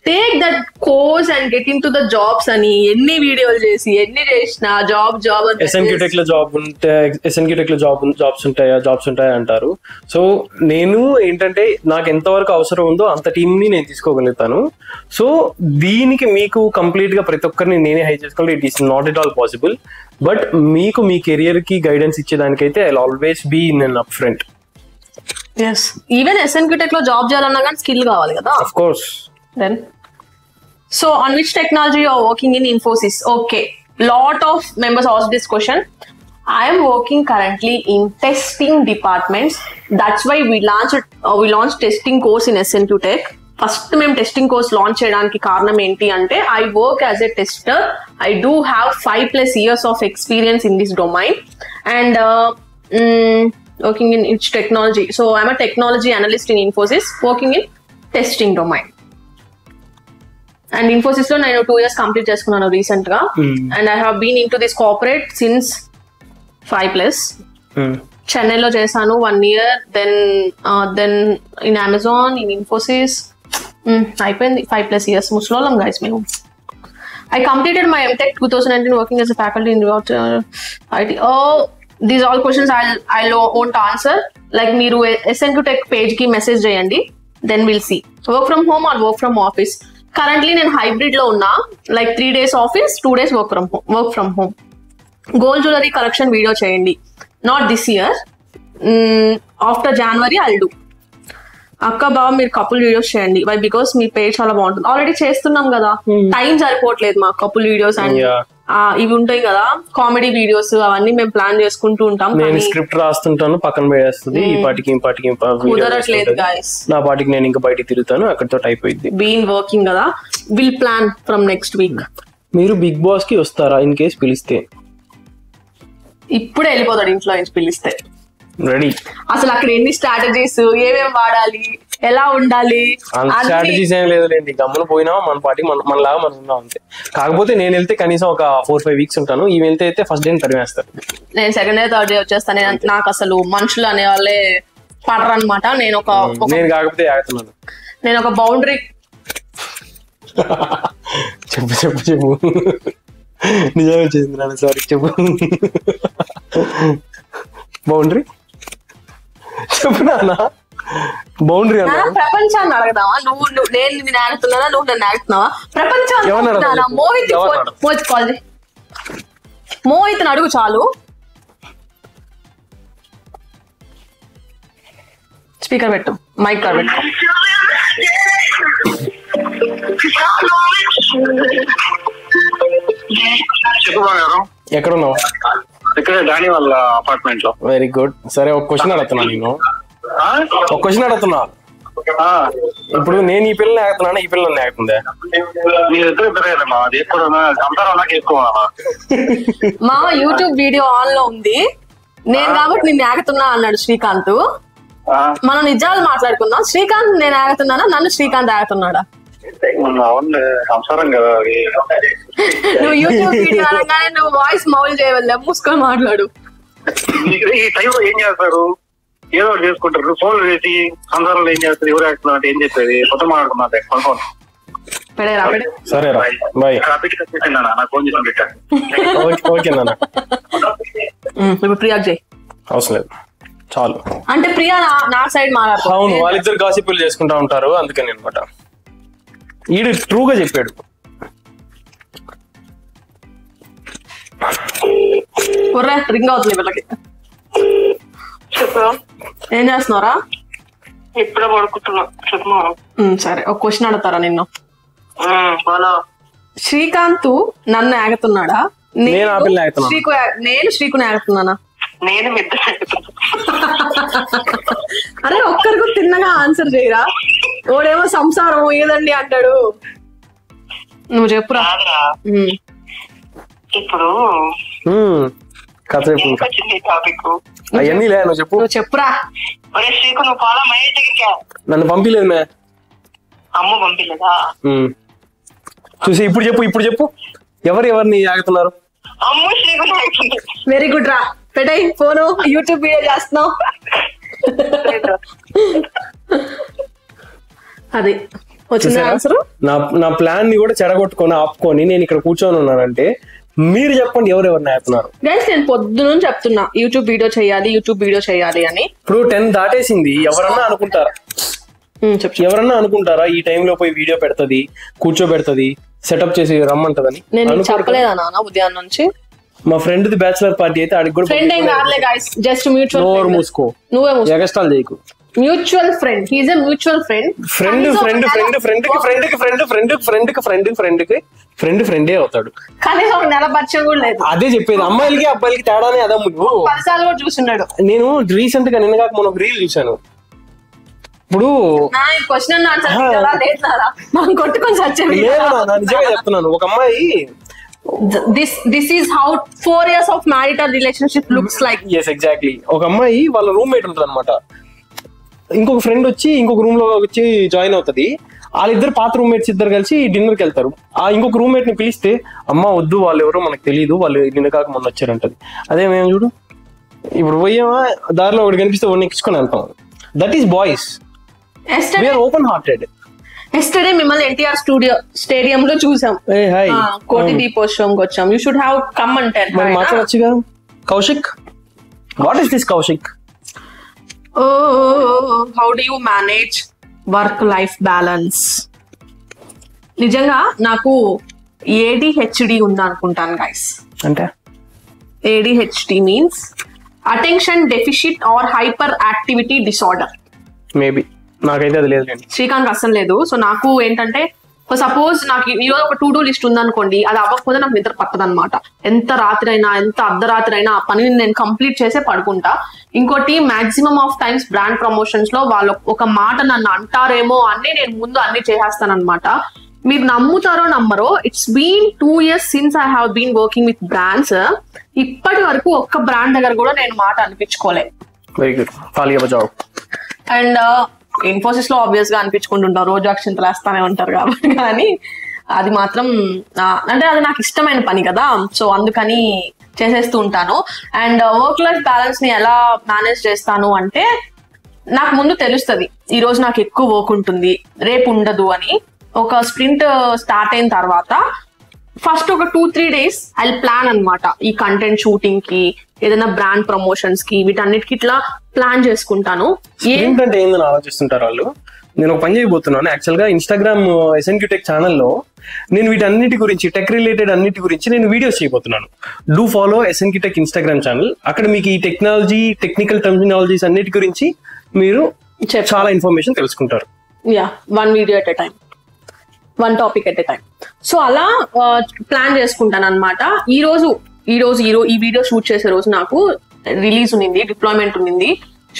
S1: Take that course and get in to the jobs అని ఎన్ని వీడియోలు చేసి ఎన్ని చేసినా జాబ్
S2: SNQ Tech లో జాబ్ ఉంటే SNQ Tech లో జాబ్స్ ఉంటాయా అంటారు. సో నేను ఏంటంటే నాకు ఎంతవరకు అవసరం ఉందో అంత టీంని నేను తీసుకోగలుగుతాను. సో దీనికి మీకు కంప్లీట్ గా ప్రతి ఒక్కరిని నేనే హై చేసుకోవాలి. It is not at all possible. But మీకు మీ కెరియర్ కి గైడెన్స్ ఇచ్చేదానికైతే I always be in an up front.
S1: Even SNQ Tech లో జాబ్ చేయాలన్నా కానీ స్కిల్ కావాలి కదా.
S2: Of course.
S1: Then, so on which technology you are working in Infosys? Okay, lot of members asked this question. I am working currently in testing departments. That's why we launched testing course in SNQ Tech. First మేము testing course launch చేయడానికి కారణం ఏంటి అంటే I work as a tester. I do have 5+ years of experience in this domain and working in each technology. So I'm a technology analyst in Infosys working in testing domain. And Infosys లో నేను 2 years complete చేసుకున్నాను recent గా. And I have been in to this corporate since 5+. చెన్నైలో చేశాను 1 year. Then in Amazon, in Infosys అయిపోయింది 5+ years. ముస్లోలం guys మేము. I completed my MTech 2019 working as a faculty in IT. Oh, these all questions I won't answer. Like మీరు SNQ Tech page కి message చేయండి, then we'll see. Work from home or work from office? Currently నేను hybrid లో ఉన్నా. Like 3 days office, 2 days work from home. Gold jewellery collection video చేయండి. Not this year, after January I'll do. అక్క బావ మీరు couple videos చేయండి. Why? Because మీ page చాలా బాగుంటుంది. ఆల్రెడీ చేస్తున్నాం కదా, టైం సరిపోవట్లేదు మా కపుల్ వీడియోస్. అండ్ ఇవి ఉంటాయి కదా కామెడీ వీడియోస్, అవన్నీ మేము ప్లాన్ చేసుకుంటూ ఉంటాం.
S2: నేను స్క్రిప్ట్ రాస్తుంటాను, పక్కన పెట్టేస్తుంది. ఈ పాటికి
S1: కుదరట్లేదు గైస్.
S2: నా పాటికి నేను ఇంకా బయటికి తిరుగుతాను, అక్కడితో అయిపోయింది.
S1: బీన్ వర్కింగ్ కదా. Will plan from next week.
S2: మీరు బిగ్ బాస్ కి వస్తారా ఇన్ కేస్ పిలిస్తే?
S1: ఇప్పుడే వెళ్ళిపోతాడు ఇంట్లో నుంచి పిలిస్తే.
S2: రెడీ.
S1: అసలు అక్కడ ఎన్ని స్ట్రాటజీస్, ఏమేమి వాడాలి, ఎలా ఉండాలి,
S2: స్ట్రాటజీస్ ఏం లేదులేండి. గమ్మున పోయినా మన పాటికి మనలాగా మనం ఉన్నాం అంతే. కాకపోతే నేను వెళ్తే కనీసం ఒక 4-5 weeks ఉంటాను. ఈ వెళ్తే అయితే ఫస్ట్ డే తరిమేస్తారు.
S1: నేను సెకండ్ డే థర్డ్ డే వచ్చేస్తాను. నాకు అసలు మనుషులు అనే వాళ్ళే పడరు అనమాట. నేను
S2: కాకపోతే ఆగుతున్నాను.
S1: నేను ఒక బౌండరీ.
S2: చెప్పు నిజంగా వచ్చేసింది నాన్న. సారీ చెప్పు. బౌండరీ చెప్పు నాన్న. బౌండరీ అన్న
S1: ప్రపంచాన్ని అడగదావా? నువ్వు నేను నిన్ను ఆడుతున్నానా, నువ్వు నన్ను ఆడుతున్నావా? ప్రపంచాన్ని మోహిత్ కాల్ చేయి. మోహిత్ని అడుగు చాలు. స్పీకర్ పెట్టు, మైక్ కార్ పెట్టు.
S2: ఎక్కడ ఉన్నావు?
S3: ఇక్కడ డానీ వాళ్ళ అపార్ట్మెంట్ లో.
S2: Very good. సరే ఒక క్వశ్చన్ అడుగుతున్నా. ఇప్పుడు నేను ఈ పిల్లని ఆగుతున్నాను, ఈ పిల్లల్ని ఆగుతుందా?
S1: మా యూట్యూబ్ వీడియో ఆన్ లో ఉంది, నేను కాబట్టి నిన్ను ఆగుతున్నా అన్నాడు శ్రీకాంత్. మనం నిజాలు మాట్లాడుకుందాం. శ్రీకాంత్ నేను ఆగుతున్నానా, నన్ను శ్రీకాంత్ ఆగుతున్నాడా?
S3: సంసారం కదా.
S1: నువ్వు యూట్యూబ్ వీడియో అనగానే నువ్వు వాయిస్ మౌల్ చేయవల్ల, మూసుకొని మాట్లాడు.
S3: ఈ టైంలో ఏం చేస్తారు? ఏదో ఒకటి చేసుకుంటారు. ఫోన్ చేసి సంసారంలో ఏం చేస్తారు, ఎవరు ఆడుతున్నా అంటే ఏం చెప్పేది? కొత్త మాట్లాడుతున్నా
S2: సరే బాయ్.
S3: నాకు ఫోన్ చేసి పెట్టాను.
S2: ఓకే నాన్న.
S1: ఇప్పుడు ప్రియాక్ చేయి.
S2: అవసరం లేదు, చాలు.
S1: అంటే ప్రియా నా సైడ్ మాట్లాడుతుంది.
S2: అవును, వాళ్ళిద్దరు గాసిపులు చేసుకుంటా ఉంటారు, అందుకని అనమాట. ఈడు ట్రూగా చెప్పాడు.
S1: రింగ్ అవుతుంది వీళ్ళకి. ఏం చేస్తున్నారా?
S4: ఇప్పుడే పడుకుంటున్నా.
S1: సరే, ఒక క్వశ్చన్ అడుగుతారా నిన్ను? శ్రీకాంత్ నన్ను ఆగుతున్నాడా, నేను శ్రీకుని ఆగుతున్నానా?
S4: నేను మిద్ద
S1: అరే ఒక్కరికి తిన్నగా ఆన్సర్ చేయరా, ఓడేమో సంసారం ఏదండి అంటాడు. నువ్వు చెప్పురా.
S4: ఇప్పుడు
S2: కథ చెప్పు.
S4: వచ్చింది టాపిక్
S2: అవన్నీ లే, నువ్వు చెప్పు.
S1: నువ్వు చెప్పురా.
S4: ఒరే శ్రీకు, నువ్వు పోలా మహేష్ దగ్గరికి.
S2: నన్ను పంపిలేదు మే.
S4: అమ్మ పంపిలేదా?
S2: చూసి ఇప్పుడు చెప్పు ఎవరిని ఆగుతున్నారు?
S4: అమ్మ శ్రీకు.
S1: వెరీ గుడ్ రా, పెట్టాయి ఫోను, యూట్యూబ్ వీడియో చేస్తున్నావు. అది వచ్చింది ఆన్సర్.
S2: నా ప్లాన్ ని కూడా చెడగొట్టుకొని ఆపుకొని నేను ఇక్కడ కూర్చొని ఉన్నానంటే మీరు చెప్పండి ఎవరెవరిని ఆపుతున్నారు.
S1: గైస్ నేను పొద్దున చెప్తున్నా యూట్యూబ్ వీడియో చేయాలి అని.
S2: ఇప్పుడు 10 దాటేసింది. ఎవరన్నా అనుకుంటారా ఈ టైంలో పోయి వీడియో పెడతది, కూర్చోబెడతది, సెటప్ చేసి రమ్మంటదని?
S1: నేను చెప్పలేదా నాన్న ఉదయం నుంచి?
S2: మా ఫ్రెండ్ ది బ్యాచిలర్ పార్టీ అయితే ఆడికి కూడా
S1: ఫ్రెండ్ ఏం కాదులే గైస్, జస్ట్ మ్యూచువల్.
S2: నోరు మూసుకో,
S1: నువ్వే మూసుకో,
S2: ఎగస్టాల్ చేయకు.
S1: Mutual friend, he's a mutual friend.
S2: ఫ్రెండే అవుతాడు.
S1: కనీసం ఒక నెల పరిచయం కూడా లేదు.
S2: అదే చెప్పేది, అమ్మాయిలకి అబ్బాయిలకి తేడానే అదా. నువ్వు
S1: 10 సార్లు కూడా చూస్తున్నాడు.
S2: నేను రీసెంట్ గా నిన్న మొన్న ఒక రీల్ చూసాను. ఇప్పుడు
S1: క్వశ్చన్ ఆన్సర్ మనం కొట్టుకొని
S2: నిజంగా చెప్తున్నాను. ఒక అమ్మాయి,
S1: this is how 4 years of marital relationship looks like.
S2: yes exactly. ఒక అమ్మాయి వాళ్ళ రూమ్మేట్ ఉంటుంది అనమాట. ఇంకొక ఫ్రెండ్ వచ్చి ఇంకొక రూమ్ లో వచ్చి జాయిన్ అవుతుంది. వాళ్ళిద్దరు పాత రూమ్మేట్స్ ఇద్దరు కలిసి డిన్నర్కి వెళ్తారు. ఆ ఇంకొక రూమ్మేట్ ని పిలిస్తే అమ్మ వద్దు, వాళ్ళు ఎవరో మనకు తెలియదు, వాళ్ళు నిన్న కాక మొన్న వచ్చారంటది. అదే మేము చూడు, ఇప్పుడు పోయామా దారిలో ఒకటి కనిపిస్తే ఒకటి ఎక్కించుకొని వెళ్తాం. That is boys, we're open hearted.
S1: Yesterday మిమ్మల్ని ఎన్టీఆర్ స్టేడియం లో చూసాం, కోటి దీపోత్సవంకి వచ్చాం. యూ షుడ్ హ్యావ్ కమ్ అంటే
S2: మాట్లాడచ్చుగా. Kaushik, what is this Kaushik?
S1: How do you manage work life balance? నిజంగా నాకు ADHD ఉందనుకుంటాను గైస్.
S2: అంటే
S1: ADHD means attention deficit or hyperactivity disorder.
S2: Maybe, నాకైతే అది లేదు.
S1: శ్రీకాంత్ అస్సలు లేదు. సో నాకు ఏంటంటే, సపోజ్ నాకు ఈరోజు ఒక టు డూ లిస్ట్ ఉందనుకోండి, అది అవ్వకపోతే నాకు నిద్ర పట్టదనమాట. ఎంత రాత్రి అయినా, ఎంత అర్ధరాత్రి అయినా ఆ పనిని నేను కంప్లీట్ చేసే పడుకుంటా. ఇంకోటి, maximum of times brand promotions లో వాళ్ళు ఒక మాట నన్ను అంటారేమో అని నేను ముందు అన్ని చేసేస్తానమాట. మీరు నమ్ముతారో నమ్మరో, it's been 2 years since I have been working with brands. ఇప్పటి వరకు ఒక్క బ్రాండ్ దగ్గర కూడా నేను మాట అనిపించుకోలే.
S2: వెరీ గుడ్, తాలియా బజావ్.
S1: అండ్ ఇన్ఫోసిస్ లో ఆబ్వియస్ గా అనిపించుకుంటుంటారు, రోజు అక్షంతలు వేస్తానే ఉంటారు కాబట్టి. కానీ అది మాత్రం అంటే అది నాకు ఇష్టమైన పని కదా, సో అందుకని చేసేస్తూ ఉంటాను. అండ్ వర్క్ లైఫ్ బ్యాలెన్స్ ని ఎలా మేనేజ్ చేస్తాను అంటే, నాకు ముందు తెలుస్తుంది ఈ రోజు నాకు ఎక్కువ వర్క్ ఉంటుంది, రేపు ఉండదు అని. ఒక స్ప్రింట్ స్టార్ట్ అయిన తర్వాత ఫస్ట్ ఒక 2-3 days ఐ ప్లాన్ అనమాట. ఈ కంటెంట్ షూటింగ్ కి, ఏదైనా బ్రాండ్ ప్రమోషన్స్ కి, వీటన్నిటికి ఇట్లా ప్లాన్ చేసుకుంటాను.
S2: ఏంటంటే ఏందని ఆలోచిస్తుంటారు వాళ్ళు. నేను ఒక పని చేయబోతున్నాను యాక్చువల్ గా. ఇన్స్టాగ్రామ్ SNQ Tech ఛానల్లో నేను వీటన్నిటి గురించి, టెక్ రిలేటెడ్ అన్నిటి గురించి నేను వీడియోస్ చేయబోతున్నాను. Do follow SNQ Tech Instagram channel. అక్కడ మీకు ఈ టెక్నికల్ టెర్మినాలజీస్ అన్నిటి గురించి మీరు చాలా ఇన్ఫర్మేషన్ తెలుసుకుంటారు.
S1: One video at a time, one topic at a time. So అలా ప్లాన్ చేసుకుంటాను అనమాట. ఈ వీడియో షూట్ చేసే రోజు నాకు రిలీజ్ ఉన్నింది, డిప్లాయ్మెంట్ ఉన్నింది.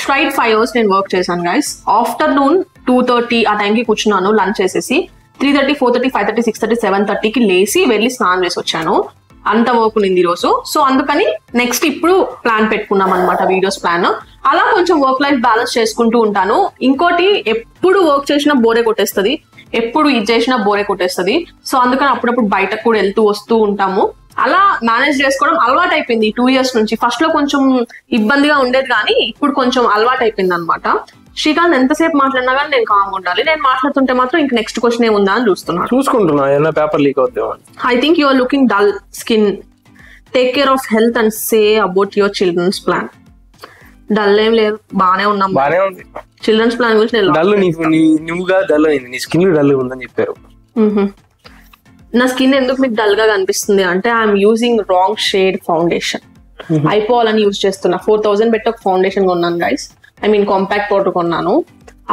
S1: స్ట్రైట్ 5 hours నేను వర్క్ చేశాను గైస్. ఆఫ్టర్నూన్ 2:30 ఆ టైంకి కూర్చున్నాను లంచ్ చేసేసి. 3:30, 4:30, 5:30, 6:30, 7:30కి లేసి వెళ్ళి స్నానం చేసి వచ్చాను. అంత వర్క్ ఉన్నింది ఈ రోజు. సో అందుకని నెక్స్ట్ ఇప్పుడు ప్లాన్ పెట్టుకున్నాం అనమాట, వీడియోస్ ప్లాన్. అలా కొంచెం వర్క్ లైఫ్ బ్యాలెన్స్ చేసుకుంటూ ఉంటాను. ఇంకోటి, ఎప్పుడు వర్క్ చేసినా బోరే కొట్టేస్తుంది, ఎప్పుడు ఇది చేసినా బోరే కొట్టేస్తుంది. సో అందుకని అప్పుడప్పుడు బయటకు కూడా వెళ్తూ వస్తూ ఉంటాము. అలా మేనేజ్ చేసుకోవడం అలవాటు అయిపోయింది 2 years నుంచి. ఫస్ట్ లో కొంచెం ఇబ్బందిగా ఉండేది కానీ ఇప్పుడు కొంచెం అలవాటు అయిపోయింది అనమాట. శ్రీకాంత్ ఎంతసేపు మాట్లాడినా కానీ నేను కామ్గా ఉండాలి. నేను మాట్లాడుతుంటే మాత్రం ఇంక నెక్స్ట్ క్వశ్చన్ ఏముందా అని
S2: చూసుకుంటున్నా. పేపర్ లీక్ అవుతాం.
S1: I think you are looking dull skin. Take care of health and say about your childrens plan. Dull ఏం లేదు, బానే ఉన్నాం.
S2: బానే ఉంది.
S1: చిల్డ్రన్స్ ప్లాన్ గురించి
S2: నువ్వుగా డల్ అయింది, నీ స్కిన్ డల్ ఉందని చెప్పారు.
S1: నా స్కిన్ ఎందుకు మీకు డల్ గా కనిపిస్తుంది అంటే, I'm using wrong shade foundation. అయిపోవాలని యూజ్ చేస్తున్నా. 4000 పెట్టి ఒక ఫౌండేషన్ కొన్నాను guys. I mean compact powder కొన్నాను.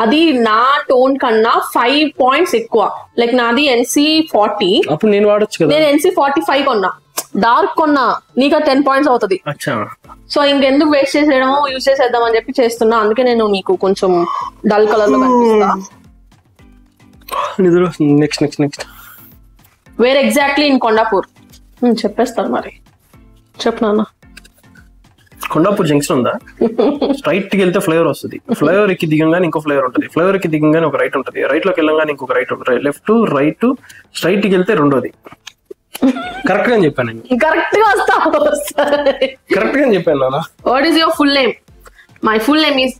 S1: అది నా టోన్ కన్నా 5 points ఎక్కువ. లైక్ నాది NC40.
S2: అప్పుడు నేను వాడొచ్చు కదా.
S1: నేను NC45 కొన్నా. డార్క్ కొన్నా నీకు 10 పాయింట్స్ అవుతుంది.
S2: అచ్చా
S1: సో ఇంకెందుకు వేస్ట్ చేసేయడమో యూజ్ చేసేద్దాం అని చెప్పి చేస్తున్నా. అందుకే నేను నీకు కొంచెం డల్ కలర్ లో కనిపిస్తా.
S2: Next
S1: where exactly in Kondapur. చెప్పేస్తారు మరి, చెప్పు నాన్న.
S2: కొండాపూర్ జంక్షన్ ఉందా? స్ట్రైట్ కి వెళ్తే ఫ్లేవర్ వస్తుంది. ఫ్లేవర్ కి దిగంగానే ఇంకో ఫ్లేవర్ ఉంటుంది. ఫ్లేవర్ కి దిగంగానే ఒక రైట్ ఉంటుంది. రైట్ లోకి వెళ్ళంగానే ఇంకొక రైట్ ఉంటుంది. లెఫ్ట్ రైట్ స్ట్రైట్ కి వెళ్తే రెండోది. కరెక్ట్ గా చెప్పాను.
S1: కరెక్ట్ గా
S2: కరెక్ట్ గా చెప్పాను నాన్న.
S1: What is your full name? My full name is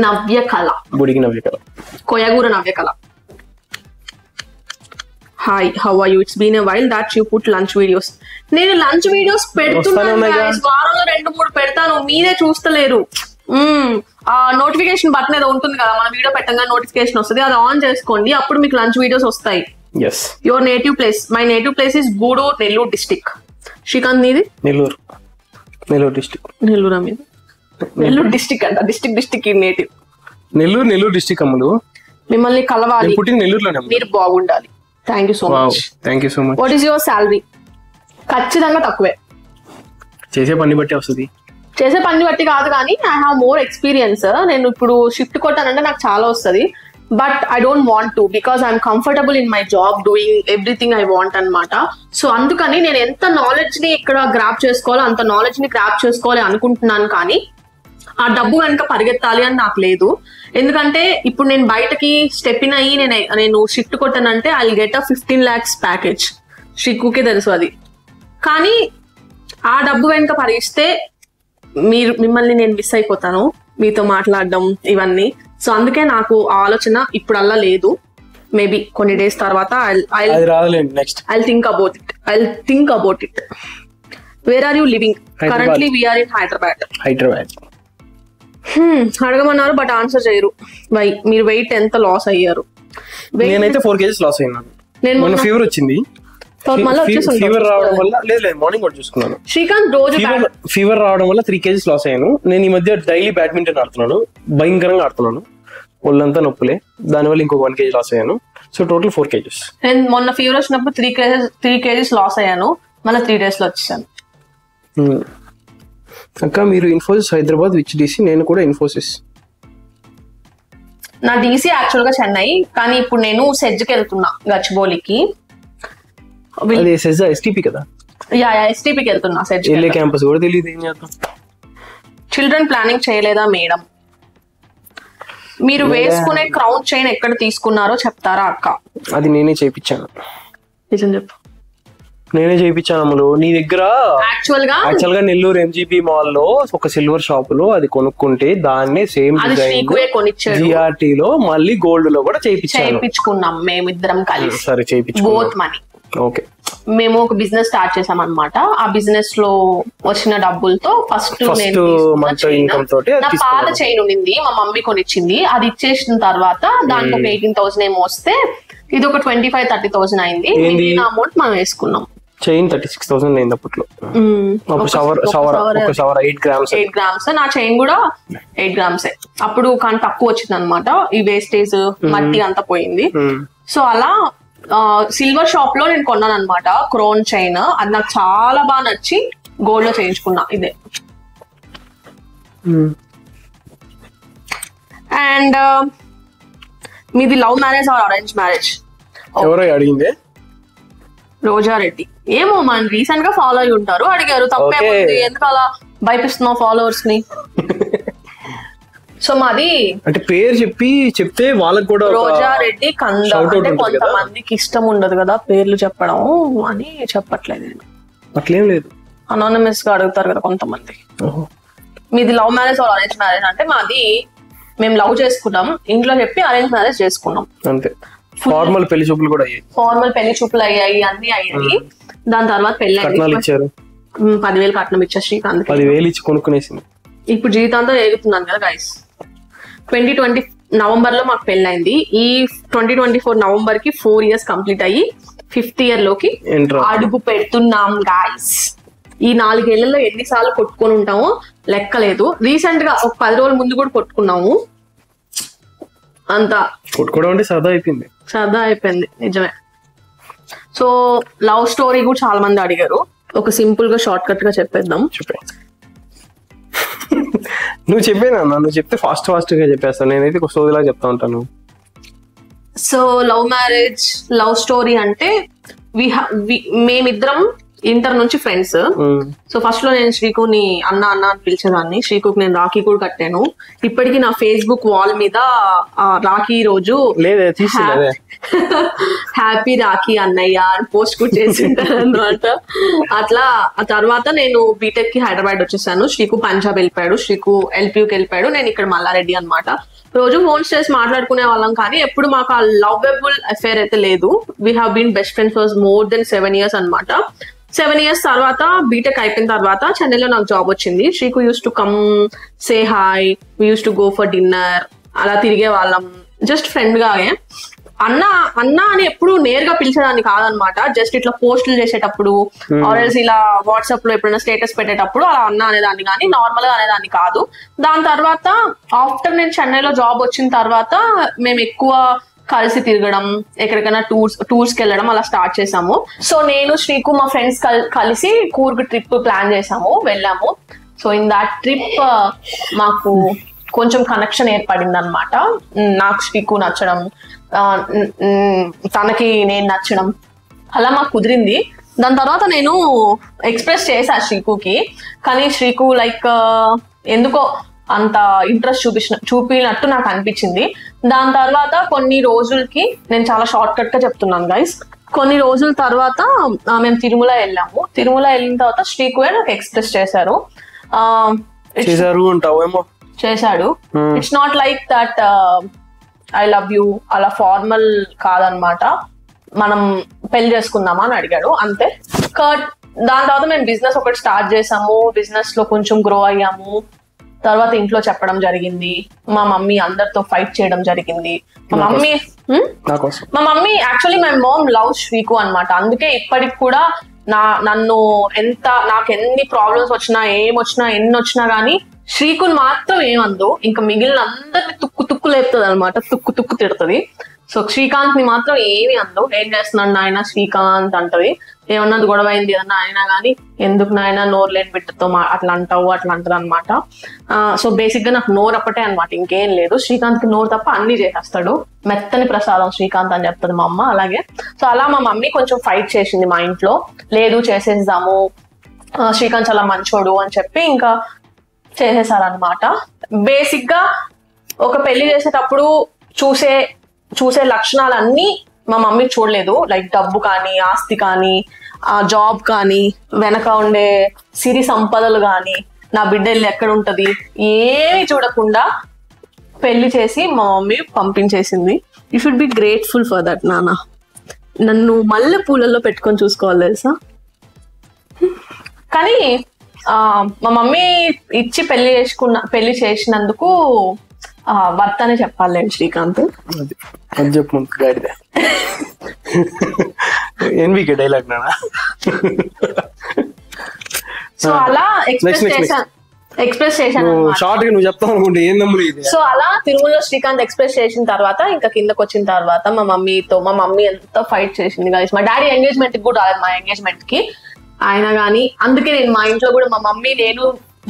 S1: Navyakala.
S2: Budigi Navyakala.
S1: కొయగూర Navyakala. Hi, how are you? It's been a while that you put lunch videos. నేను లంచ్ వీడియోస్ పెడుతున్నాను, వారంలో 2-3 పెడతాను, మీరే చూస్తలేరు. ఆ నోటిఫికేషన్ బటన్ ఏదో ఉంటుంది కదా, మన వీడియో పెట్టంగా నోటిఫికేషన్ వస్తుంది, అది ఆన్ చేసుకోండి, అప్పుడు మీకు లంచ్ వీడియోస్ వస్తాయి. Your native place? My native place is Gudur, Nellore district. Srikanth నీది?
S2: నెల్లూరు డిస్టిక్.
S1: నెల్లూరు మీది? నెల్లూరు డిస్టిక్ అంట. District native
S2: Nellore district. Ammulu
S1: మిమ్మల్ని కలవాలి,
S2: నెల్లూరులోనే,
S1: మీరు బాగుండాలి. Thank you so much. What is your salary? ఖచ్చితంగా తక్కువే.
S2: చేసే పని బట్టి వస్తుంది.
S1: చేసే పని బట్టి కాదు కానీ ఐ హావ్ మోర్ ఎక్స్పీరియన్స్. నేను ఇప్పుడు షిఫ్ట్ కొట్టానంటే నాకు చాలా వస్తుంది, but I don't want to because I'm comfortable in my job doing everything I want అనమాట. సో అందుకని నేను ఎంత నాలెడ్జ్ ని ఇక్కడ గ్రాప్ చేసుకోవాలో అంత నాలెడ్జ్ ని గ్రాప్ చేసుకోవాలి అనుకుంటున్నాను, కానీ ఆ డబ్బు కనుక పరిగెత్తాలి అని నాకు లేదు. ఎందుకంటే ఇప్పుడు నేను బయటకి స్టెప్ ఇన్ అయ్యి నేను షిఫ్ట్ కొట్టానంటే I get a 15 lakhs package. శ్రీకుకే తెలుసు అది. కానీ ఆ డబ్బు వెనుక పరిగిస్తే మిమ్మల్ని నేను మిస్ అయిపోతాను, మీతో మాట్లాడడం ఇవన్నీ. సో అందుకే నాకు ఆ ఆలోచన ఇప్పుడల్లా లేదు. మేబీ కొన్ని డేస్ తర్వాత I think about it. Where are you living? Currently we're in Hyderabad. అడగమన్నారు బట్ ఆన్సర్ చేయరు. మీరు వెయిట్ ఎంత లాస్ అయ్యారు?
S2: నేనైతే 4 kgs లాస్ అయ్యాను. నేను ఫీవర్ వచ్చింది. ఫీవర్ రావడం వల్ల లేదు మార్నింగ్ కూడా చూసుకున్నాను.
S1: శ్రీకాంత్ రోజు
S2: ఫీవర్ రావడం వల్ల 3 kgs లాస్ అయ్యాను. నేను ఈ మధ్య డైలీ బ్యాడ్మింటన్ ఆడుతున్నాను, భయంకరంగా ఆడుతున్నాను, ఒళ్ళంతా నొప్పులే. దానివల్ల ఇంకొక 1 kg లాస్ అయ్యాను. So total 4 kgs.
S1: నేను మొన్న ఫీవర్ వచ్చినప్పుడు 3 kgs లాస్ అయ్యాను, మళ్ళీ 3 days లో వచ్చేసాను.
S2: అక్క మీరు ఇన్ఫోసిస్ హైదరాబాద్, విచ్ డీసీ? నేను కూడా ఇన్ఫోసిస్.
S1: నా డీసీ యాక్చువల్ గా చెన్నై, కానీ ఇప్పుడు నేను సెజ్కి వెళ్తున్నా, గచ్చిబౌలికి.
S2: ఎస్టీపీ కదా?
S1: యా ఎస్టీపీకి వెళ్తున్నా. సెజ్
S2: క్యాంపస్ కూడా తెలియదు. ఏం చేద్దాం?
S1: చిల్డ్రన్ ప్లానింగ్ చేయలేదా మేడం? మీరు వేసుకునే క్రౌన్ చైన్ ఎక్కడ తీసుకున్నారో చెప్తారా అక్క?
S2: అది నేనే చేయించాను.
S1: నిజం చెప్పు.
S2: నేనే చేయించాను అమ్ములు. నీ దగ్గర యాక్చువల్ గా నెల్లూరు ఎంజీబీ మాల్ లో ఒక సిల్వర్ షాప్ లో అది కొనుక్కుంటే దాన్నే సేమ్ జిఆర్టీ లో మళ్ళీ గోల్డ్ లో కూడా
S1: చేయించుకున్నాం మేమిద్దరం కలిసి.
S2: సరే
S1: బోత్ మనీ.
S2: ఓకే.
S1: మేము ఒక బిజినెస్ స్టార్ట్ చేసాం అనమాట. ఆ బిజినెస్ లో వచ్చిన డబ్బులతో ఫస్ట్ నా పాత చైన్ ఉండింది, మా మమ్మీ కొనిచ్చింది. అది ఇచ్చేసిన తర్వాత దానికి ఒక 18,000 ఏమో వస్తే ఇది ఒక 25,000-30,000 అయింది. మిగిలిన అమౌంట్ మనం వేసుకున్నాం.
S2: చైన్ 36,000 అయింది అప్పట్లో. Shower 8 grams.
S1: నా చైన్ కూడా 8 grams. అప్పుడు కానీ తక్కువ వచ్చింది అనమాట. ఈ వేస్టేజ్ మట్టి అంతా పోయింది. సో అలా సిల్వర్ షాప్ లో నేను కొన్నాను అనమాట క్రోన్ చైన్. అది నాకు చాలా బాగా నచ్చి గోల్డ్ లో చేయించుకున్నా. ఇదే. అండ్ మీది love marriage or arrange marriage?
S2: ఎవరో అడిగింది?
S1: రోజారెడ్డి. ఏమో మన రీసెంట్ గా ఫాలో అయి ఉంటారు, అడిగారు. తప్పేముంది, ఎందుకు అలా భయపిస్తున్నావు ఫాలోవర్స్ ని? సో మాది
S2: అంటే పేరు చెప్తే వాళ్ళకి కూడా
S1: రోజారెడ్డి కంద. అంటే కొంతమందికి ఇష్టం ఉండదు కదా పేర్లు చెప్పడం అని చెప్పట్లేదు నేను.
S2: అట్లేం లేదు,
S1: అనానమస్ గా అడుగుతారు కదా కొంతమంది. మీది love marriage or arrange marriage అంటే మాది మేము లవ్ చేసుకున్నాం, ఇంట్లో చెప్పి అరేంజ్ మ్యారేజ్ చేసుకున్నాం అంతే.
S2: ఫార్మల్ పెళ్లి చూపులు కూడా అయ్యాయి.
S1: ఫార్మల్ పెళ్లి చూపులు అయ్యాయి, అన్ని అయ్యాయి. దాని తర్వాత పెళ్లి 10,000 కట్నం ఇచ్చా శ్రీకాంత్.
S2: 10,000 ఇచ్చి కొనుక్కునేసింది.
S1: ఇప్పుడు జీవితాంతో ఎగుతున్నాను కదా గైస్. 2020 నవంబర్ లో మాకు పెళ్ళైంది. ఈ 2024 నవంబర్ కి 4 years కంప్లీట్ అయ్యి 5th year లోకి అడుగు పెడుతున్నాం గాయస్. ఈ 4 ఏళ్లలో ఎన్నిసార్లు కొట్టుకొని ఉంటామో లెక్కలేదు. రీసెంట్ గా ఒక 10 రోజుల ముందు కూడా కొట్టుకున్నాము. అంతా
S2: కొట్టుకోవడం అంటే సరదా అయిపోయింది
S1: నిజమే. సో లవ్ స్టోరీ కూడా చాలా మంది అడిగారు. ఒక సింపుల్ గా షార్ట్ కట్ గా చెప్పేద్దాం.
S2: చెప్పే. నువ్వు చెప్పేనా? నువ్వు చెప్తే ఫాస్ట్ గా చెప్పేస్తాను. నేనైతే ఒక సోదిలా చెప్తా ఉంటాను.
S1: So love marriage, love story అంటే మేమిద్దరం ఇంటర్ నుంచి ఫ్రెండ్స్. సో ఫస్ట్ లో నేను శ్రీకుని అన్న అని పిలిచేదాన్ని. శ్రీకుకి నేను రాఖీ కూడా కట్టాను. ఇప్పటికీ నా ఫేస్బుక్ వాల్ మీద రాఖీ రోజు హ్యాపీ రాఖీ అన్నయ్య అని పోస్ట్ కూడా చేసింటాను అనమాట. అట్లా ఆ తర్వాత నేను బీటెక్ కి హైదరాబాద్ వచ్చేసాను. శ్రీకు పంజాబ్ వెళ్ళిపోయాడు, శ్రీకు ఎల్పీకి వెళ్ళిపోయాడు, నేను ఇక్కడ మల్లారెడ్డి అనమాట. రోజు ఫోన్స్ చేసి మాట్లాడుకునే వాళ్ళం, కానీ ఎప్పుడు మాకు ఆ లవబుల్ అఫేర్ అయితే లేదు. We have been best friends for more than 7 years అనమాట. 7 years తర్వాత బీటెక్ అయిపోయిన తర్వాత చెన్నైలో నాకు జాబ్ వచ్చింది. Sreeku use to come say hi, we use to go for dinner, అలా తిరిగే వాళ్ళం జస్ట్ ఫ్రెండ్ గా. అన్న అన్న అని ఎప్పుడు నేరుగా పిలిచేదాన్ని కాదనమాట. జస్ట్ ఇట్లా పోస్టులు చేసేటప్పుడు ఆర్ఎల్స్ ఇలా వాట్సాప్ లో ఎప్పుడైనా స్టేటస్ పెట్టేటప్పుడు అలా అన్న అనేదాన్ని, కానీ నార్మల్ గా అనేదాన్ని కాదు. దాని తర్వాత ఆఫ్టర్ నేను చెన్నైలో జాబ్ వచ్చిన తర్వాత మేము ఎక్కువ కలిసి తిరగడం, ఎక్కడికైనా టూర్స్ కి వెళ్ళడం అలా స్టార్ట్ చేసాము. సో నేను శ్రీకు మా ఫ్రెండ్స్ కలిసి కూర్గ్ ట్రిప్ ప్లాన్ చేసాము, వెళ్ళాము. సో ఇన్ దాట్ ట్రిప్ మాకు కొంచెం కనెక్షన్ ఏర్పడింది అనమాట. నాకు శ్రీకు నచ్చడం, తనకి నేను నచ్చడం, అలా మాకు కుదిరింది. దాని తర్వాత నేను ఎక్స్ప్రెస్ చేశా శ్రీకుకి, కానీ శ్రీకు లైక్ ఎందుకో అంత ఇంట్రెస్ట్ చూపినట్టు నాకు అనిపించింది. దాని తర్వాత కొన్ని రోజులకి, నేను చాలా షార్ట్ కట్ గా చెప్తున్నాను గైస్, కొన్ని రోజుల తర్వాత మేము తిరుమల వెళ్ళాము. తిరుమల వెళ్ళిన తర్వాత శ్రీకు నాకు ఎక్స్ప్రెస్ చేశారు. చేశాడు. It's not like that I love you అలా ఫార్మల్ కాదనమాట. మనం పెళ్లి చేసుకుందామా అని అడిగాడు, అంతే. దాని తర్వాత మేము బిజినెస్ ఒకటి స్టార్ట్ చేసాము. బిజినెస్ లో కొంచెం గ్రో అయ్యాము. తర్వాత ఇంట్లో చెప్పడం జరిగింది. మా మమ్మీ అందరితో ఫైట్ చేయడం జరిగింది. మా mummy actually my mom love Sreeku అనమాట. అందుకే ఇప్పటికి కూడా నాకు ఎన్ని ప్రాబ్లమ్స్ వచ్చినా, ఎన్ని వచ్చినా గానీ శ్రీకుని మాత్రం ఏమందు. ఇంకా మిగిలిన అందరిని తుక్కు లేపుతుంది అనమాట, తుక్కు తిడుతుంది. సో శ్రీకాంత్ ని మాత్రం ఏమి అందు. ఏం చేస్తున్నాడు నాయన శ్రీకాంత్ అంటది. ఏమన్నా గొడవ అయింది ఏదన్నా అయినా కానీ, ఎందుకు నాయన నోరు లేని బిడ్డతో అట్లా అంటావు అట్లా అంటది అనమాట. సో బేసిక్ గా నాకు నోరు అప్పటే అనమాట, ఇంకేం లేదు. శ్రీకాంత్ కి నోరు తప్ప అన్ని చేసేస్తాడు. మెత్తని ప్రసాదం శ్రీకాంత్ అని చెప్తుంది మా అమ్మ. అలాగే సో అలా మా మమ్మీ కొంచెం ఫైట్ చేసింది మా ఇంట్లో. లేదు చేసేద్దాము, శ్రీకాంత్ చాలా మంచోడు అని చెప్పి ఇంకా చేసేసారనమాట. బేసిక్ గా ఒక పెళ్లి చేసేటప్పుడు చూసే లక్షణాలన్నీ మా మమ్మీ చూడలేదు. లైక్ డబ్బు కానీ, ఆస్తి కానీ, జాబ్ కానీ, వెనక ఉండే సిరి సంపదలు కానీ, నా బిడ్డ ఇల్లు ఎక్కడ ఉంటది, ఏమి చూడకుండా పెళ్లి చేసి మా మమ్మీ పంపించేసింది. You should be grateful for that నాన్న. నన్ను మల్లె పూలలో పెట్టుకొని చూసుకోవాలి తెలుసా. కానీ మా మమ్మీ ఇచ్చి పెళ్లి చేసినందుకు వర్త్ అనే చెప్పాలి శ్రీకాంత్.
S2: చెప్పు ఎన్వికే డైలాగ్ నానా.
S1: సో అలా ఎక్స్ప్రెస్ చేశాను
S2: షార్ట్ గా నువ్వు చెప్తావు అనుకుంటే ఏం నమ్ములు ఇది.
S1: సో అలా తిరుమలలో శ్రీకాంత్ ఎక్స్ప్రెస్ చేసిన తర్వాత ఇంకా కిందకి వచ్చిన తర్వాత మా మమ్మీ ఎంత ఫైట్ చేసింది guys. మా డాడీ ఎంగేజ్మెంట్ కి కూడా రాలేదు, మా ఎంగేజ్మెంట్ కి అయినా కానీ. అందుకే నేను మా ఇంట్లో కూడా మా మమ్మీ నేను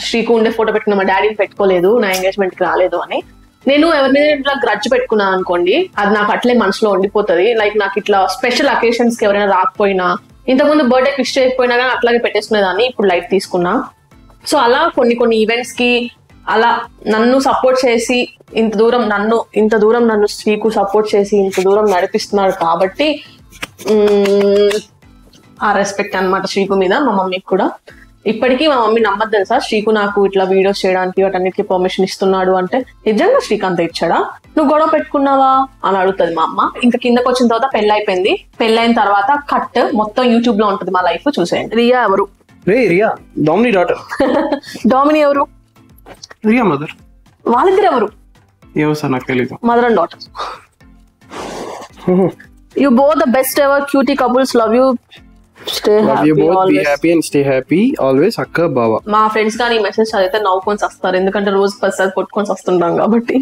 S1: శ్రీకు ఉండే ఫోటో పెట్టుకున్నా, మా డాడీని పెట్టుకోలేదు, నా ఎంగేజ్మెంట్ కి రాలేదు అని. నేను ఎవరి మీద ఇట్లా గ్రడ్జ్ పెట్టుకున్నాను అనుకోండి, అది నాకు అట్లే మనసులో ఉండిపోతుంది. లైక్ నాకు ఇట్లా స్పెషల్ అకేషన్స్ కి ఎవరైనా రాకపోయినా, ఇంతకుముందు బర్త్డే విష్ చేయకపోయినా కానీ అట్లాగే పెట్టేసుకునేదాన్ని, ఇప్పుడు లైట్ తీసుకున్నా. సో అలా కొన్ని ఈవెంట్స్ కి అలా నన్ను సపోర్ట్ చేసి ఇంత దూరం నన్ను శ్రీకు సపోర్ట్ చేసి ఇంత దూరం నడిపిస్తున్నాడు కాబట్టి ఆ రెస్పెక్ట్ అనమాట శ్రీకు మీద మా మమ్మీకి కూడా. ఇప్పటికీ మా మమ్మీ నమ్మద్దు తెలుసా, శ్రీకు నాకు ఇట్లా వీడియోస్ చేయడానికి వాటన్నిటికీ పర్మిషన్ ఇస్తున్నాడు అంటే. నిజంగా శ్రీకాంత్ ఇచ్చాడా, నువ్వు గొడవ పెట్టుకున్నావా అని అడుగుతుంది మా అమ్మ. ఇంకా కిందకి వచ్చిన తర్వాత పెళ్ళైపోయింది. పెళ్ళైన తర్వాత కట్ మొత్తం యూట్యూబ్ లో ఉంటుంది మా లైఫ్, చూసేయండి. రియా ఎవరు?
S2: రియా డామినీ డాటర్.
S1: డామినీ ఎవరు?
S2: రియా మదర్.
S1: వాళ్ళిద్దరు ఎవరు?
S2: ఏమో సార్ నాకు తెలియదు.
S1: Mother and daughter. You both the best ever cutie couples. Love you. Stay
S2: Love
S1: happy
S2: you both.
S1: always.
S2: Be happy and stay happy always. అక్క బావ.
S1: మా ఫ్రెండ్స్ కానీ ఈ మెసేజ్ చదివితే నవ్వుకొని వస్తారు, ఎందుకంటే రోజు 10 సార్లు కొట్టుకొని వస్తుంటాం కాబట్టి.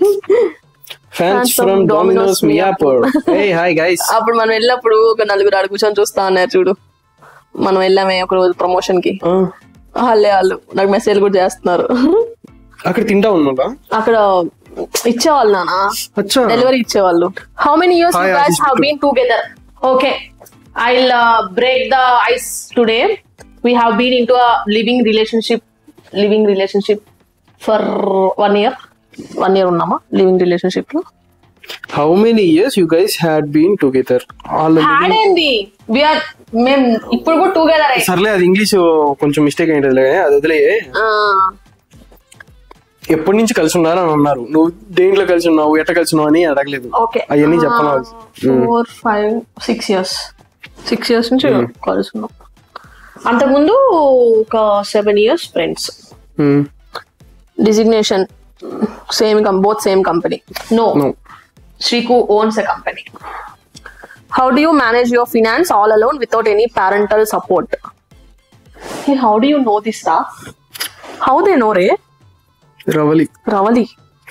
S2: Fans from Domino's Miapur. Hey hi guys.
S1: అప్పుడు మనం వెళ్ళినప్పుడు ఒక 4 ఆడ కూర్చొని చూస్తా అన్నారు చూడు, మనం వెళ్ళామే ఒక రోజు ప్రమోషన్ కి, వాళ్ళు నాకు మెసేజ్ కూడా చేస్తున్నారు.
S2: అక్కడ తింటా ఉన్నా
S1: అక్కడ ఇచ్చేవాళ్ళు నానా, డెలివరీ ఇచ్చేవాళ్ళు. How many years you guys have been together? Okay, I'll break the ice today. We have been into a living relationship for 1 year. 1 year ఉన్నామా లివింగ్ రిలేషన్షిప్ లో?
S2: How many years you guys had been together?
S1: Had ఏంది, మేము ఇప్పుడు కూడా together.
S2: సర్లే, అది English కొంచెం mistake అయింది, అది వదిలే. ఎప్పటి నుంచి కలిసి ఉన్నారు అని అన్నారు, నువ్వు దేంట్లో కలిసి ఉన్నావు, ఎట్లా కలిసి ఉన్నావు అని అడగలేదు. అవన్నీ చెప్పాలి.
S1: 4, 5, 6 years 6 years నుంచి కలిసి ఉన్నాం. అంతకుముందు ఒక 7 years friends. Designation both same company. No. Shriku owns a company. How do you manage your finance all alone without any parental support? Hey, how do you know this stuff? How they know, re? Ravali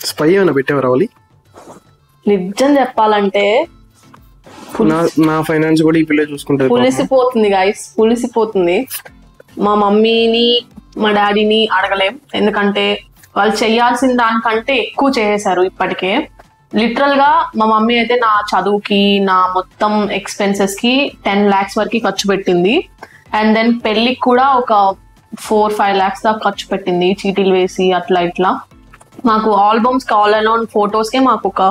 S2: spy ఏమైనా పెట్టావు రవలి?
S1: నిజం చెప్పాలంటే
S2: నా finance కూడా ఈ పిల్ల చూసుకుంటది.
S1: పులిసిపోతుంది guys, పులిసిపోతుంది. మా మమ్మీని మా డాడీని అడగలేం, ఎందుకంటే వాళ్ళు చేయాల్సిన దానికంటే ఎక్కువ చేసేసారు ఇప్పటికే. లిటరల్ గా మా మమ్మీ అయితే నా చదువుకి, నా మొత్తం ఎక్స్పెన్సెస్ కి 10 lakhs వరకు ఖర్చు పెట్టింది. అండ్ దెన్ పెళ్లికి కూడా ఒక 4-5 lakhs దాకా ఖర్చు పెట్టింది, చీటీలు వేసి అట్లా ఇట్లా. మాకు ఆల్బమ్స్ ఆల్ అలోన్ ఫొటోస్ కే మాకు ఒక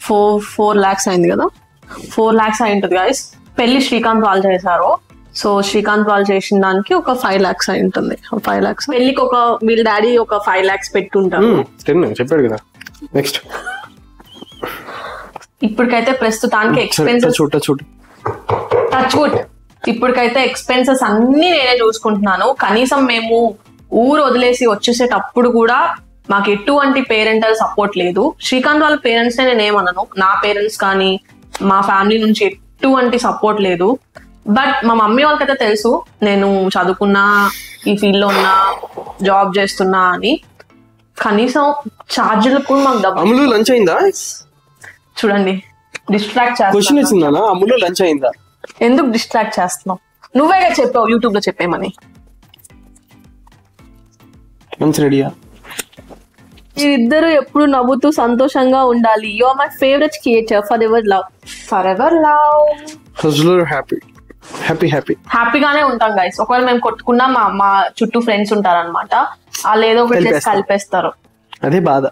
S1: 4 lakhs అయింది కదా, 4 lakhs అయి ఉంటుంది గైస్. పెళ్లి శ్రీకాంత్ వాళ్ళు చేశారు, సో శ్రీకాంత్ వాళ్ళు చేసిన దానికి ఒక 5 lakhs అయి ఉంటుంది. 5 lakhs పెళ్లికి ఒక వీళ్ళ డాడీ ఒక 5 lakhs పెట్టుంటారు.
S2: చెప్పాడు కదా. నెక్స్ట్
S1: ఇప్పటికైతే ప్రస్తుతానికి ఎక్స్పెన్సెస్ ఇప్పటికైతే ఎక్స్పెన్సెస్ అన్ని నేనే చూసుకుంటున్నాను. కనీసం మేము ఊరు వదిలేసి వచ్చేసేటప్పుడు కూడా మాకు ఎటువంటి పేరెంటల్ సపోర్ట్ లేదు. శ్రీకాంత్ వాళ్ళ పేరెంట్స్ నేను ఏమన్నాను, నా పేరెంట్స్ కానీ మా ఫ్యామిలీ నుంచి ఎటువంటి సపోర్ట్ లేదు. బట్ మా మమ్మీ వాళ్ళకైతే తెలుసు నేను చదువుకున్నా, ఈ ఫీల్డ్ లో ఉన్నా, జాబ్ చేస్తున్నా అని. కనీసం ఛార్జీలకు కూడా మాకు
S2: డబ్బులు. లంచ్ అయిందా
S1: చూడండి, డిస్ట్రాక్ట్ చేస్తున్నా.
S2: అమ్ములు లంచ్ అయిందా?
S1: ఎందుకు డిస్ట్రాక్ట్ చేస్తున్నావు? నువ్వేగా చెప్పావు యూట్యూబ్ లో చెప్పేమని.
S2: రెడీయా?
S1: మీరిద్దరు ఎప్పుడు నవ్వుతూ సంతోషంగా ఉండాలి. You are my favourite creator. Forever love. హ్యాపీగానే ఉంటాం గైస్. ఒకవేళ మేము కొట్టుకున్నా మా చుట్టూ ఫ్రెండ్స్ ఉంటారన్నమాట, వాళ్ళు ఏదో ఒకటి చేసి కలిపేస్తారు.
S2: అదే బాధ.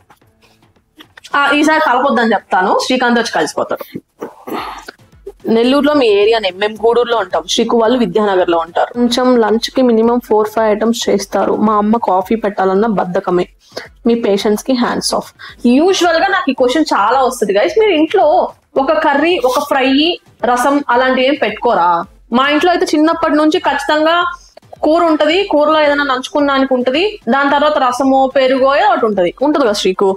S1: ఈసారి కలపొద్దని చెప్తాను, శ్రీకాంత్ వచ్చి కలిసిపోతాడు. నెల్లూరులో మీ ఏరియానే, మేము గూడూరులో ఉంటాం. శ్రీకు వాళ్ళు విద్యానగర్ లో ఉంటారు. కొంచెం లంచ్ కి మినిమం 4-5 ఐటమ్స్ చేస్తారు. మా అమ్మ కాఫీ పెట్టాలన్న బద్ధకమే. మీ పేషెంట్స్ కి హ్యాండ్స్ ఆఫ్. యూజువల్ గా నాకు ఈ క్వశ్చన్ చాలా వస్తుంది గైస్. మీరు ఇంట్లో ఒక కర్రీ, ఒక ఫ్రై, రసం అలాంటివి ఏం పెట్టుకోరా? మా ఇంట్లో అయితే చిన్నప్పటి నుంచి ఖచ్చితంగా కూర ఉంటది, కూరలో ఏదైనా నంచుకున్నానికి ఉంటది, దాని తర్వాత రసమో పెరుగో ఒకటి ఉంటది కదా శ్రీకు.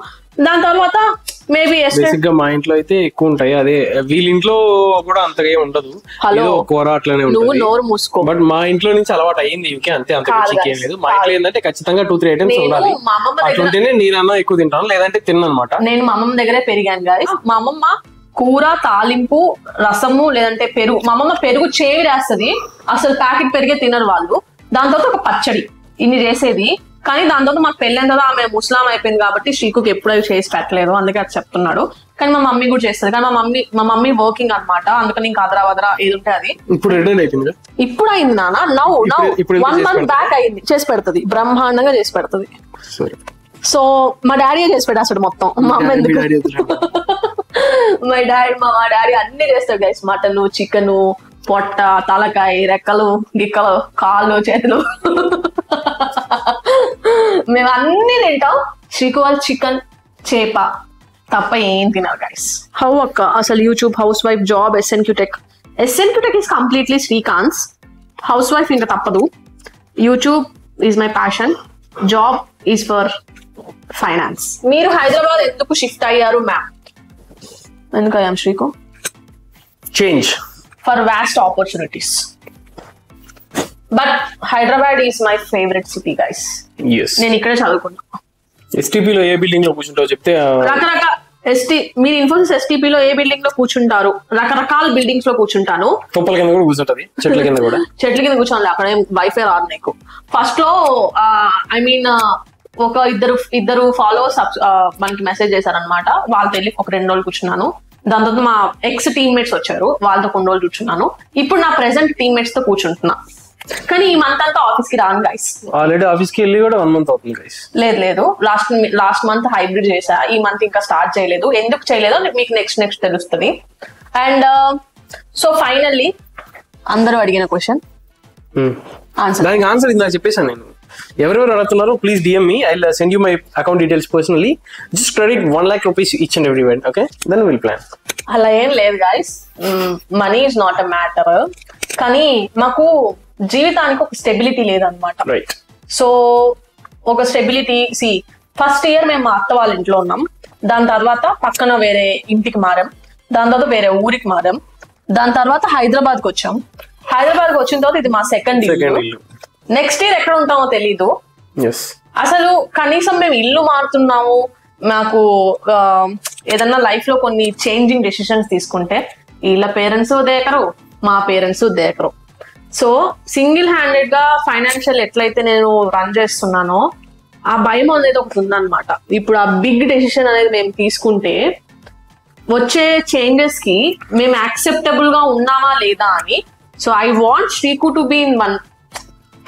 S1: దాని తర్వాత మేబీ
S2: బేసిక్ గా మా ఇంట్లో అయితే ఎక్కువ ఉంటాయి. అదే వీళ్ళ ఇంట్లో కూడా అంతగా ఉండదు, కూర అట్లనే
S1: నువ్వు నోరు మూసుకో.
S2: బట్ మా ఇంట్లో నుంచి అలవాటు అయ్యింది అంతే, అంత ఏం లేదు. మా ఇంట్లో ఏంటంటే ఖచ్చితంగా 2-3 ఐటమ్స్ ఉండాలి. అట్లుంటేనే నేనన్నా ఎక్కువ తింటాను, లేదంటే తిన్నమాట.
S1: నేను మా అమ్మమ్మ దగ్గరే పెరిగాను గాయస్. మా అమ్మమ్మ కూర, తాలింపు, రసము లేదంటే పెరుగు. మా అమ్మమ్మ పెరుగు చేవి రాస్తుంది, అసలు ప్యాకెట్ పెరిగే తినరు వాళ్ళు. దాని తర్వాత ఒక పచ్చడి, ఇన్ని చేసేది. కానీ దాని తర్వాత మాకు పెళ్ళైన తర్వాత ఆమె ముస్లాం అయిపోయింది కాబట్టి శ్రీకుకి ఎప్పుడు అవి చేసి పెట్టలేదు, అందుకే అది చెప్తున్నాడు. కానీ మా మమ్మీ కూడా చేస్తుంది. కానీ మా మమ్మీ వర్కింగ్ అనమాట, అందుకని ఇంకా అదరా ఏది ఉంటే అది. ఇప్పుడు అయింది నాన్న, నౌ 1 month బ్యాక్ అయింది. చేసి పెడుతుంది, బ్రహ్మాండంగా చేసి పెడుతుంది. సో మా డాడీ చేసి పెట్టేస్తాడు మొత్తం. మా అమ్మ ఎందుకు, మా డాడీ అన్ని చేస్తాడు గైస్. మటన్, చికెన్, పొట్ట, తలకాయ, రెక్కలు, గిక్కలు, కాళ్ళు, చేతులు మేము అన్ని తింటాం. శ్రీకు వాళ్ళు చికెన్, చేప తప్ప ఏం తినరు గైస్. హౌ అక్క అసలు YouTube, house wife, job, SNQ Tech is completely Srikanth. House wife ఇంకా తప్పదు. YouTube is my passion, job is for finance. మీరు హైదరాబాద్ ఎందుకు షిఫ్ట్ అయ్యారు మ్యామ్? ఎందుకు అయ్యాం Sreeku?
S2: Change
S1: for vast opportunities. But Hyderabad is my favourite city guys. నేను ఇక్కడే చదువుకున్నా.
S2: STP లో ఏ బిల్డింగ్ లో కూర్చుంటావు చెప్తే
S1: మీరు ఇన్ఫోసిస్ STP లో ఏ బిల్డింగ్ లో కూర్చుంటారు? రకరకాల బిల్డింగ్స్ లో కూర్చుంటాను.
S2: తుప్పల కింద కూడా కూర్చుంటది, చెట్ల కింద కూడా.
S1: చెట్ల కింద కూర్చోండి, అక్కడ వైఫై రాదు నీకు. ఫస్ట్ లో ఐ మీన్ ఒక ఇద్దరు ఫాలోవర్స్ మనకి మెసేజ్ చేశారనమాట. వాళ్ళతో వెళ్ళి ఒక 2 రోజులు కూర్చున్నాను. దాని తర్వాత మా ఎక్స్ టీమ్మేట్స్ వచ్చారు, వాళ్ళతో కొన్ని రోజులు కూర్చున్నాను. ఇప్పుడు నా ప్రెసెంట్ టీమ్మేట్స్ తో కూర్చుంటున్నా. కానీ ఈ మంత్ అంతా ఆఫీస్ కి రాను గైస్.
S2: ఆల్రెడీ ఆఫీస్ కి వెళ్ళి కూడా 1 month అవుతుంది గైస్.
S1: లేదు లాస్ట్ మంత్ హైబ్రిడ్ చేసా, ఈ మంత్ ఇంకా స్టార్ట్ చేయలేదు. ఎందుకు చేయలేదో మీకు నెక్స్ట్ తెలుస్తుంది. అండ్ సో ఫైనల్లీ అందరూ అడిగిన క్వశ్చన్
S2: దానికి ఆన్సర్ ఇందాక చెప్పేసాను నేను. ఎవరెవరు అడుగుతున్నారో please DM me. I'll send you my account details personally. Just credit 1 lakh rupees each and every one. Okay, then we'll plan.
S1: అలా ఏం లేదు guys, money is not a matter. కానీ మాకు జీవితానికి ఒక స్టెబిలిటీ లేదనమాట.
S2: రైట్.
S1: సో ఒక stability first year మేము మా అత్త వాళ్ళ ఇంట్లో ఉన్నాం. దాని తర్వాత పక్కన వేరే ఇంటికి మారాం. దాని తర్వాత వేరే ఊరికి మారాం. దాని తర్వాత హైదరాబాద్కి వచ్చాం. హైదరాబాద్కి వచ్చిన తర్వాత ఇది మా సెకండ్ ఇల్లు. నెక్స్ట్ ఇయర్ ఎక్కడ ఉంటామో తెలీదు. అసలు కనీసం మేము ఇల్లు మారుతున్నాము, మాకు ఏదన్నా లైఫ్ లో కొన్ని చేంజింగ్ డెసిషన్స్ తీసుకుంటే వీళ్ళ పేరెంట్స్ దేకరు, మా పేరెంట్స్ దేకరు. సో సింగిల్ హ్యాండెడ్ గా ఫైనాన్షియల్ ఎట్లయితే నేను రన్ చేస్తున్నానో ఆ భయం అనేది ఒకటి ఉందన్నమాట. ఇప్పుడు ఆ బిగ్ డెసిషన్ అనేది మేము తీసుకుంటే వచ్చే చేంజెస్ కి మేము యాక్సెప్టబుల్ గా ఉన్నామా లేదా అని. So I want Sreeku to be in one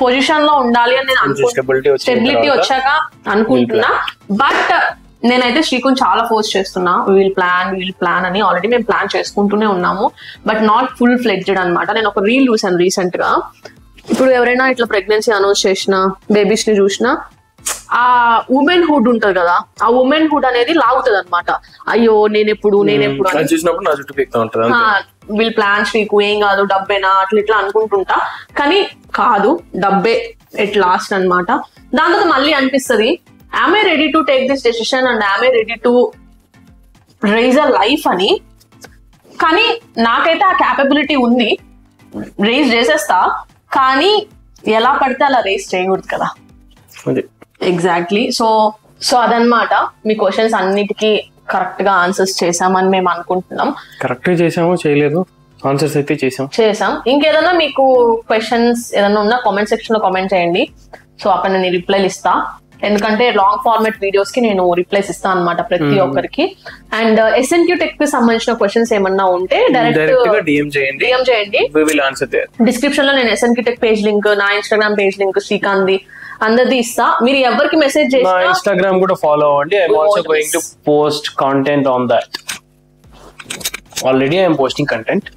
S1: position లో ఉండాలి అని నేను స్టెబిలిటీ వచ్చాక అనుకుంటున్నా. బట్ నేనైతే శ్రీకుని చాలా ఫోర్స్ చేస్తున్నా, వీల్ ప్లాన్ అని. ఆల్రెడీ మేము ప్లాన్ చేసుకుంటూనే ఉన్నాము, బట్ నాట్ ఫుల్ ఫ్లెడ్జ్డ్ అనమాట. నేను ఒక రీల్ చూసాను రీసెంట్ గా. ఇప్పుడు ఎవరైనా ఇట్లా ప్రెగ్నెన్సీ అనౌన్స్ చేసిన బేబీస్ ని చూసినా ఆ ఉమెన్ హుడ్ ఉంటది కదా, ఆ ఉమెన్ హుడ్ అనేది లాగుతుంది అనమాట. అయ్యో నేనెప్పుడు వీల్ ప్లాన్ శ్రీకు ఏం కాదు డబ్బేనా అట్లా ఇట్లా అనుకుంటుంటా. కానీ కాదు, డబ్బే ఎట్ లాస్ట్ అనమాట. దాని తర్వాత మళ్ళీ అనిపిస్తుంది, am I ready to take this decision and am I ready to raise a life అని. కానీ నాకైతే ఆ క్యాపబిలిటీ ఉంది, రేస్ చేసేస్తా. కానీ ఎలా పడితే అలా రేస్ చేయకూడదు కదా. ఎగ్జాక్ట్లీ. సో అదనమాట. మీ క్వశ్చన్స్ అన్నిటికీ కరెక్ట్ గా ఆన్సర్స్ చేసామని మేము అనుకుంటున్నాం.
S2: కరెక్ట్ చేసామో చేయలేదు, ఆన్సర్స్ అయితే చేసాం. ఇంకేదన్నా మీకు క్వశ్చన్స్ ఏదన్నా ఉన్నా కామెంట్ సెక్షన్ లో కామెంట్ చేయండి. సో అక్కడ నేను రిప్లైలు ఇస్తా, ఎందుకంటే లాంగ్ ఫార్మాట్ వీడియోస్ కి నేను రిప్లైస్ ఇస్తాను అనమాట ప్రతి ఒక్కరికి. అండ్ SNQ టెక్ కి సంబంధించిన క్వశ్చన్స్ ఏమన్నా ఉంటే డైరెక్ట్ గా DM చేయండి. డిస్క్రిప్షన్ లో నేను SNQ టెక్ పేజ్ లింక్, నా ఇన్స్టాగ్రామ్ పేజ్ లింక్, శ్రీకాంత్ అందరిది ఇస్తా. మీరు ఎవరికి మెసేజ్ చేసినా ఇన్స్టాగ్రామ్ కూడా ఫాలో అవ్వండి. I'm also going to post content on that. Already I'm posting content.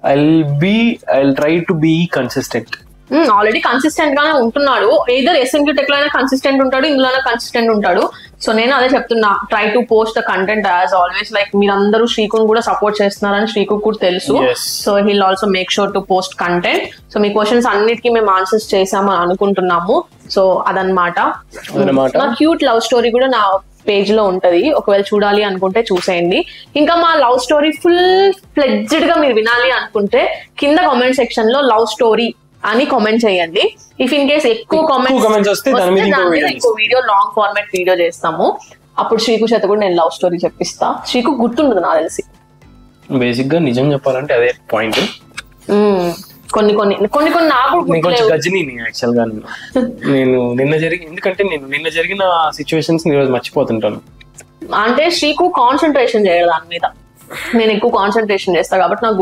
S2: I'll try to be consistent.
S1: Already consistent గానే ఉంటున్నాడు. ఏదర్ SNQ టెక్ లో అయినా కన్సిస్టెంట్ ఉంటాడు, ఇందులోనే కన్సిస్టెంట్ ఉంటాడు. సో నేను అదే చెప్తున్నా, try to post the content as always. Like మీరందరూ శ్రీకుని కూడా సపోర్ట్ చేస్తున్నారని శ్రీకు కూడా తెలుసు. So he'll also make sure to post content. So మీ క్వశ్చన్స్ అన్నిటికీ మేము ఆన్సర్స్ చేసామని అనుకుంటున్నాము. సో అదనమాట. నా క్యూట్ లవ్ స్టోరీ కూడా నా పేజ్ లో ఉంటది, ఒకవేళ చూడాలి అనుకుంటే చూసేయండి. ఇంకా మా లవ్ స్టోరీ ఫుల్ ఫ్లెడ్జ్డ్ గా మీరు వినాలి అనుకుంటే కింద కామెంట్ సెక్షన్ లో లవ్ స్టోరీ అని కామెంట్ చేయండి. ఇఫ్ ఇన్ కేస్ ఎక్కువ కామెంట్స్ వస్తే ఇంకో వీడియో లాంగ్ ఫార్మాట్ వీడియో చేస్తాము. అప్పుడు శ్రీకు చేత కూడా నేను లవ్ స్టోరీ చెప్పిస్తా. శ్రీకు గుర్తుండదు నాకు తెలిసి.
S2: బేసిక్ గా నిజం చెప్పాలంటే అదే పాయింట్.
S1: కొన్ని నాకు
S2: గజని యాక్చువల్ గా నేను నిన్న జరిగిన సిచ్యువేషన్స్ ఈ రోజు మర్చిపోతుంటాను.
S1: అంటే శ్రీకు కాన్సన్ట్రేషన్ చేయడు దాని మీద, నేను ఎక్కువ కాన్సన్ట్రేషన్ చేస్తా కాబట్టి నాకు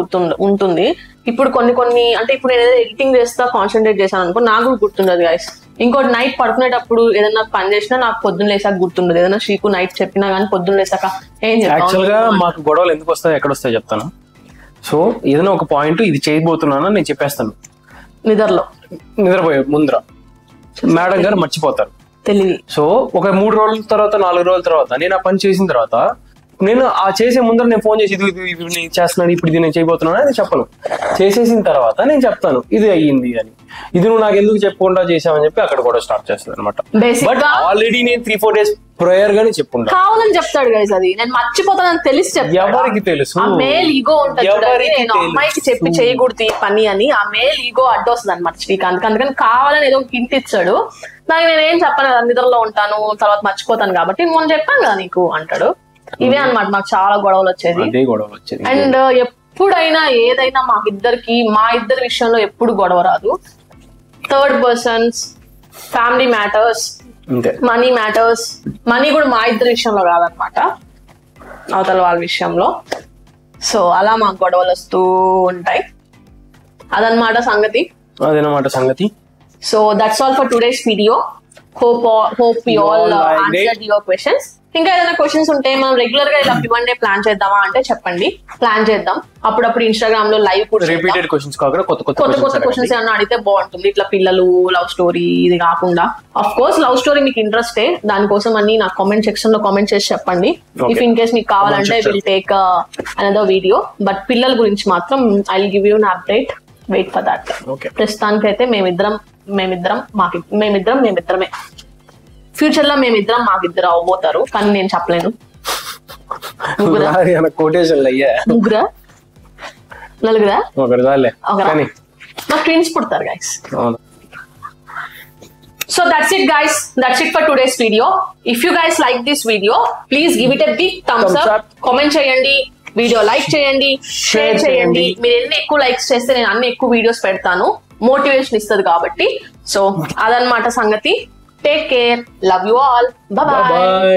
S1: ఉంటుంది. ఇప్పుడు కొన్ని అంటే ఇప్పుడు నేను ఏదైనా ఎడిటింగ్ చేస్తా కాన్సన్ట్రేట్ చేశాను అనుకో, నాకు కూడా గుర్తుండదు గైస్. ఇంకోటి నైట్ పడుకునేటప్పుడు ఏదైనా పని చేసినా నాకు పొద్దున్న లేసాక గుర్తుండదు. ఏదైనా శ్రీకు నైట్ చెప్పినా కానీ పొద్దున్న లేసాక ఏం చెప్తాను.
S2: యాక్చువల్ గా మాకు గొడవలు ఎందుకు వస్తాయి, ఎక్కడ వస్తాయి చెప్తాను. సో ఏదైనా ఒక పాయింట్ ఇది చేయబోతున్నాను నేను చెప్పేస్తాను. నిద్రపోయే ముందర మేడం గారు మర్చిపోతారు
S1: తెలివి.
S2: సో ఒక 3 రోజుల తర్వాత 4 రోజుల తర్వాత నేను ఆ పని చేసిన తర్వాత నేను ఆ చేసే ముందర నేను ఫోన్ చేసి ఇది నేను చేస్తున్నాను, ఇప్పుడు ఇది నేను చేయబోతున్నాను అని చెప్పను. చేసేసిన తర్వాత నేను చెప్తాను ఇది అయ్యింది అని. ఇది నువ్వు నాకు ఎందుకు చెప్పకుండా చేసావని చెప్పి అక్కడ కూడా స్టార్ట్ చేస్తుంది అనమాట. బట్ ఆల్రెడీ నేను 3-4 days ప్రయర్ గానే చెప్పుకుంటా.
S1: కావాలని చెప్తాడు గైస్, అది నేను మర్చిపోతానని తెలిసి చెప్తాను.
S2: ఎవరికి తెలుసు?
S1: ఆ మేల్ ఈగో ఉంటుంది, నేను అమ్మాయికి చెప్పి చేయకూడదు ఈ పని అని. ఆ మేల్ ఈగో అడ్డొస్తుంది అనమాట శ్రీకాంత్. అందుకని కావాలని ఏదో హింట్ ఇచ్చాడు. నాకు నేనేం చెప్పను, నిద్రలో ఉంటాను తర్వాత మర్చిపోతాను కాబట్టి మొన్న చెప్పాను కదా నీకు అంటాడు. ఇవే అన్నమాట మాకు చాలా గొడవలు వచ్చేది.
S2: అదే గొడవలు వచ్చేది.
S1: అండ్ ఎప్పుడైనా ఏదైనా మా ఇద్దరి విషయంలో ఎప్పుడు గొడవ రాదు. Third persons, family matters, money matters, money కూడా మా ఇద్దరి విషయంలో కాదనమాట, అవతల వాళ్ళ విషయంలో. సో అలా మాకు గొడవలు వస్తూ ఉంటాయి. అదనమాట సంగతి. So that's all for today's video. Hope you all answered your questions. ఇంకా ఏదైనా క్వశ్చన్స్ ఉంటే మనం రెగ్యులర్ గా ఇలా Q&A ప్లాన్ చేద్దామా అంటే చెప్పండి, ప్లాన్ చేద్దాం. అప్పుడప్పుడు ఇన్స్టాగ్రామ్ లో లైవ్ కూడా
S2: రిపీటెడ్ క్వశ్చన్స్ కాకుండా కొత్త
S1: క్వశ్చన్స్ ఏమన్నా అడిగితే బాగుంటుంది. ఇట్లా పిల్లలు, లవ్ స్టోరీ ఇది కాకుండా. ఆఫ్ కోర్స్ లవ్ స్టోరీ మీకు ఇంట్రెస్టే, దానికోసం అన్ని నాకు కామెంట్ సెక్షన్ లో కామెంట్ చేసి చెప్పండి. ఇఫ్ ఇన్ కేస్ మీకు కావాలంటే will take another video. But పిల్లల గురించి మాత్రం I will give you an update. Wait for that. ప్రస్తుతానికైతే మేమిద్దరమే. ఫ్యూచర్ లో మేమిద్దరం మాకిద్దరు అవ్వబోతారు, కానీ నేను చెప్పలేను. ముగ్గురా నలుగురా నాకు ట్విన్స్ పుడతారు guys. So that's it guys, that's it for today's video. If you guys like this video, please give it a big thumbs up. Comment cheyandi, video like చేయండి, షేర్ చేయండి. మీరు ఎన్ని ఎక్కువ లైక్స్ చేస్తే నేను అన్ని ఎక్కువ వీడియోస్ పెడతాను, మోటివేషన్ ఇస్తుంది కాబట్టి. సో అదనమాట సంగతి. Take care, love you all, bye bye.